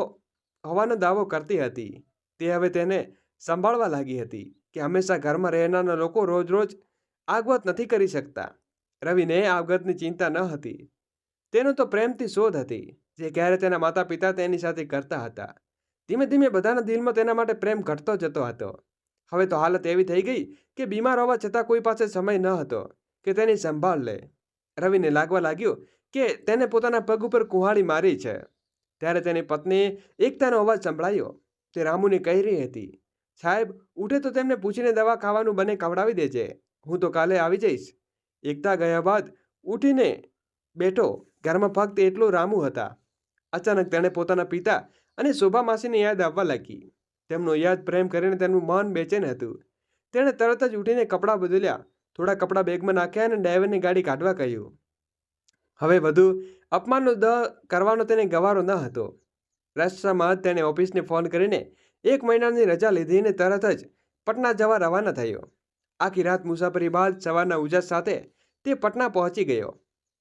હોવાનો દાવો કરતી હતી. તે હવે તેને સંભાળવા લાગી હતી કે હંમેશા ઘરમાં રહેનારા લોકો રોજ રોજ આગવત નથી કરી શકતા. રવિને આગતની ચિંતા ન હતી. તેનો તો પ્રેમથી શોધ હતી, જે ક્યારે તેના માતા પિતા તેની સાથે કરતા હતા. ધીમે ધીમે બધાના દિલમાં તેના માટે પ્રેમ ઘટતો જતો હતો. હવે તો હાલત એવી થઈ ગઈ કે બીમાર હોવા છતાં કોઈ પાસે સમય ન હતો કે તેની સંભાળ લે. રવિને લાગવા લાગ્યું કે તેને પોતાના પગ ઉપર કુહાડી મારી છે. ત્યારે તેની પત્ની એકતાનો અવાજ સંભળાયો. તે રામુને કહી રહી હતી, સાહેબ ઉઠે તો તેમને પૂછીને દવા ખાવાનું બને ખવડાવી દેજે. હું તો કાલે આવી જઈશ. એકતા ગયા બાદ ઉઠીને બેઠો. ઘરમાં ફક્ત એટલું રામુ હતા. અચાનક તેણે પોતાના પિતા અને શોભા માસીની યાદ આવવા લાગી. તેમનો યાદ પ્રેમ કરીને તેનું મન બેચેન હતું. તેણે તરત જ ઉઠીને કપડાં બદલ્યા, થોડા કપડાં બેગમાં નાખ્યા અને ડ્રાઈવરની ગાડી કાઢવા કહ્યું. હવે વધુ અપમાનનો કરવાનો તેને ગવારો ન હતો. રસ્તામાં તેણે ઓફિસને ફોન કરીને 1 મહિનાની રજા લીધીને તરત જ પટના જવા રવાના થયો. આખી રાત મુસાફરી બાદ સવારના ઉજાસ સાથે તે પટના પહોંચી ગયો.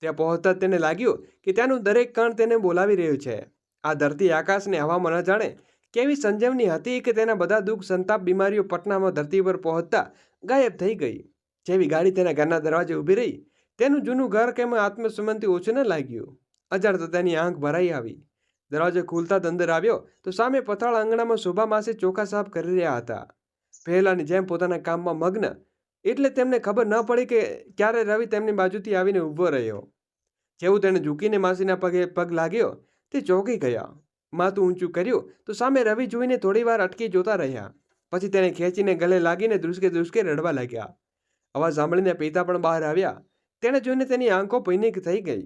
ત્યાં પહોંચતા તેને લાગ્યું કે ત્યાંનું દરેક કણ તેને બોલાવી રહ્યું છે. આ ધરતી આકાશને હવામાં ન જાણે કેવી સંજીવની હતી કે તેના બધા દુઃખ સંતાપ બીમારીઓ પટનામાં ધરતી પર પહોંચતા ગાયબ થઈ ગઈ. જેવી ગાડી તેના ઘરના દરવાજે ઊભી રહી, તેનું જૂનું ઘર કેમ આત્મસન્માનથી ઓછું ન લાગ્યું. અજાણતા તેની આંખ ભરાઈ આવી. દરવાજો ખુલતા જ અંદર આવ્યો તો સામે પથાળ આંગણામાં શોભા માસી ચોખા સાફ કરી રહ્યા હતા. પહેલાની જેમ પોતાના કામમાં મગ્ન, એટલે તેમને ખબર ન પડી કે ક્યારે રવિ તેમની બાજુથી આવીને ઊભો રહ્યો. જેવું તેણે ઝૂકીને માસીના પગે પગ લાગ્યો, તે ચોંકી ગયા. માથું ઊંચું કર્યું તો સામે રવિ જોઈને થોડીવાર અટકી જોતા રહ્યા. પછી તેને ખેંચીને ગલે લાગીને ધ્રુસકે ધ્રુસકે રડવા લાગ્યા. અવાજ સાંભળીને પિતા પણ બહાર આવ્યા. તેને જોઈને તેની આંખો ભીની થઈ ગઈ.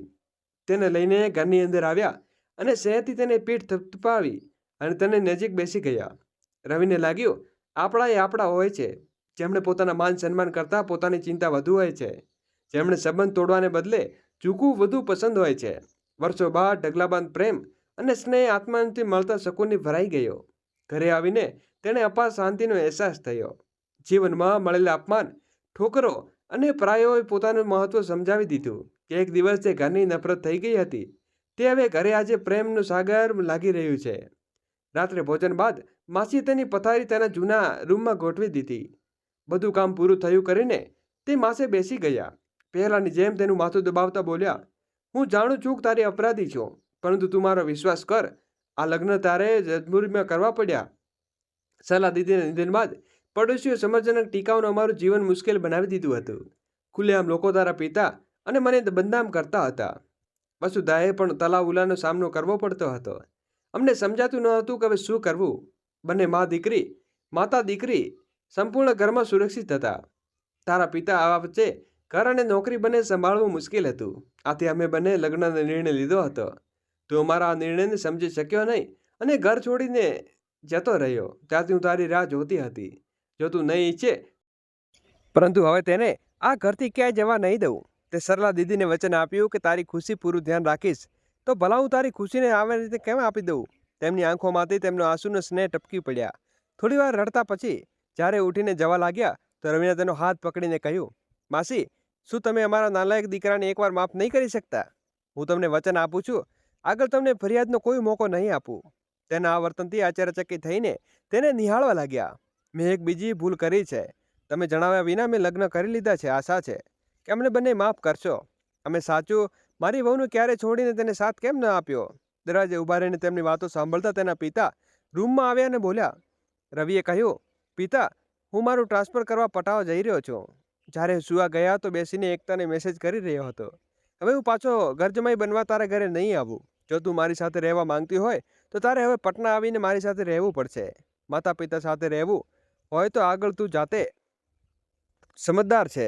તેને લઈને ઘરની અંદર આવ્યા અને સહેજથી તેને પીઠ થપથપાવી અને તેને નજીક બેસી ગયા. રવિને લાગ્યું, આપણા એ આપણા હોય છે, જેમણે પોતાના માન સન્માન કરતાં પોતાની ચિંતા વધુ હોય છે, જેમણે સંબંધ તોડવાને બદલે ઝૂકવું વધુ પસંદ હોય છે. વર્ષો બાદ ઢગલાબંધ પ્રેમ અને સ્નેહ આત્માથી મળતા શકૂનથી ભરાઈ ગયો. ઘરે આવીને તેણે અપાર શાંતિનો અહેસાસ થયો. જીવનમાં મળેલા અપમાન, ઠોકરો અને પરાયોએ પોતાનું મહત્વ સમજાવી દીધું કે એક દિવસ જે ઘરની નફરત થઈ ગઈ હતી, તે હવે ઘરે આજે પ્રેમનું સાગર લાગી રહ્યું છે. રાત્રે ભોજન બાદ માસીએ તેની પથારી તેના જૂના રૂમમાં ગોઠવી દીધી. બધું કામ પૂરું થયું કરીને તે માસે બેસી ગયા. પહેલાંની જેમ તેનું માથું દબાવતા બોલ્યા, હું જાણું છું કે તારી અપરાધી છું, પરંતુ તું મારો વિશ્વાસ કર, આ લગ્ન તારે મજબૂરીમાં કરવા પડ્યા. સલાહ દીધીના નિધન બાદ પડોશીઓ સમજજનક ટીકાઓનું અમારું જીવન મુશ્કેલ બનાવી દીધું હતું. ખુલ્લેઆમ લોકો તારા પિતા અને મને બદનામ કરતા હતા. વસુધાએ પણ તલાવ ઉલાનો સામનો કરવો પડતો હતો. અમને સમજાતું ન હતું કે હવે શું કરવું. બંને માતા દીકરી સંપૂર્ણ ઘરમાં સુરક્ષિત હતા. તારા પિતા આવા વચ્ચે ઘર અને નોકરી બંને સંભાળવું મુશ્કેલ હતું. આથી અમે બંને લગ્નનો નિર્ણય લીધો હતો. તું અમારા આ નિર્ણયને સમજી શક્યો નહીં અને ઘર છોડીને જતો રહ્યો. ત્યારથી હું તારી રાહ જોતી હતી. જો તું નહીં ઈચ્છે, પરંતુ હવે તેને આ ઘરથી ક્યાંય જવા નહીં દઉં. તે સરલા દીદીને વચન આપ્યું કે તારી ખુશી પૂરું ધ્યાન રાખીશ. તો ભલા હું તારી ખુશીને આવી રીતે કેમ આપી દઉં. તેમની આંખોમાંથી તેમનો આંસુનો સ્નેહ ટપકી પડ્યા. થોડી વાર રડતા પછી જ્યારે ઉઠીને જવા લાગ્યા તો રવિના તેનો હાથ પકડીને કહ્યું, માસી, શું તમે અમારા નાલાયક દીકરાને એકવાર માફ નહીં કરી શકતા? હું તમને વચન આપું છું, આગળ તમને ફરિયાદનો કોઈ મોકો નહીં આપું. તેના આ વર્તનથી આશ્ચર્યચકિત થઈને તેને નિહાળવા લાગ્યા. મેં એક બીજી ભૂલ કરી છે. તમે જણાવ્યા વિના મેં લગ્ન કરી લીધા છે. આશા છે કે અમને બંને માફ કરશો. અમે સાચું મારી વહુને ક્યારે છોડીને તેને સાથ કેમ ન આપ્યો? દરવાજે ઊભા રહીને તેમની વાતો સાંભળતા તેના પિતા રૂમમાં આવ્યા અને બોલ્યા. રવિએ કહ્યું, પિતા, હું મારું ટ્રાન્સફર કરવા પટાવા જઈ રહ્યો છું. જ્યારે સુવા ગયા તો બેસીને એકતાને મેસેજ કરી રહ્યો હતો. હવે હું પાછો ઘરજમાઈ બનવા તારા ઘરે નહીં આવું. જો તું મારી સાથે રહેવા માંગતી હોય તો તારે હવે પટના આવીને મારી સાથે રહેવું પડશે. માતા પિતા સાથે રહેવું હોય તો આગળ તું જાતે સમજદાર છે.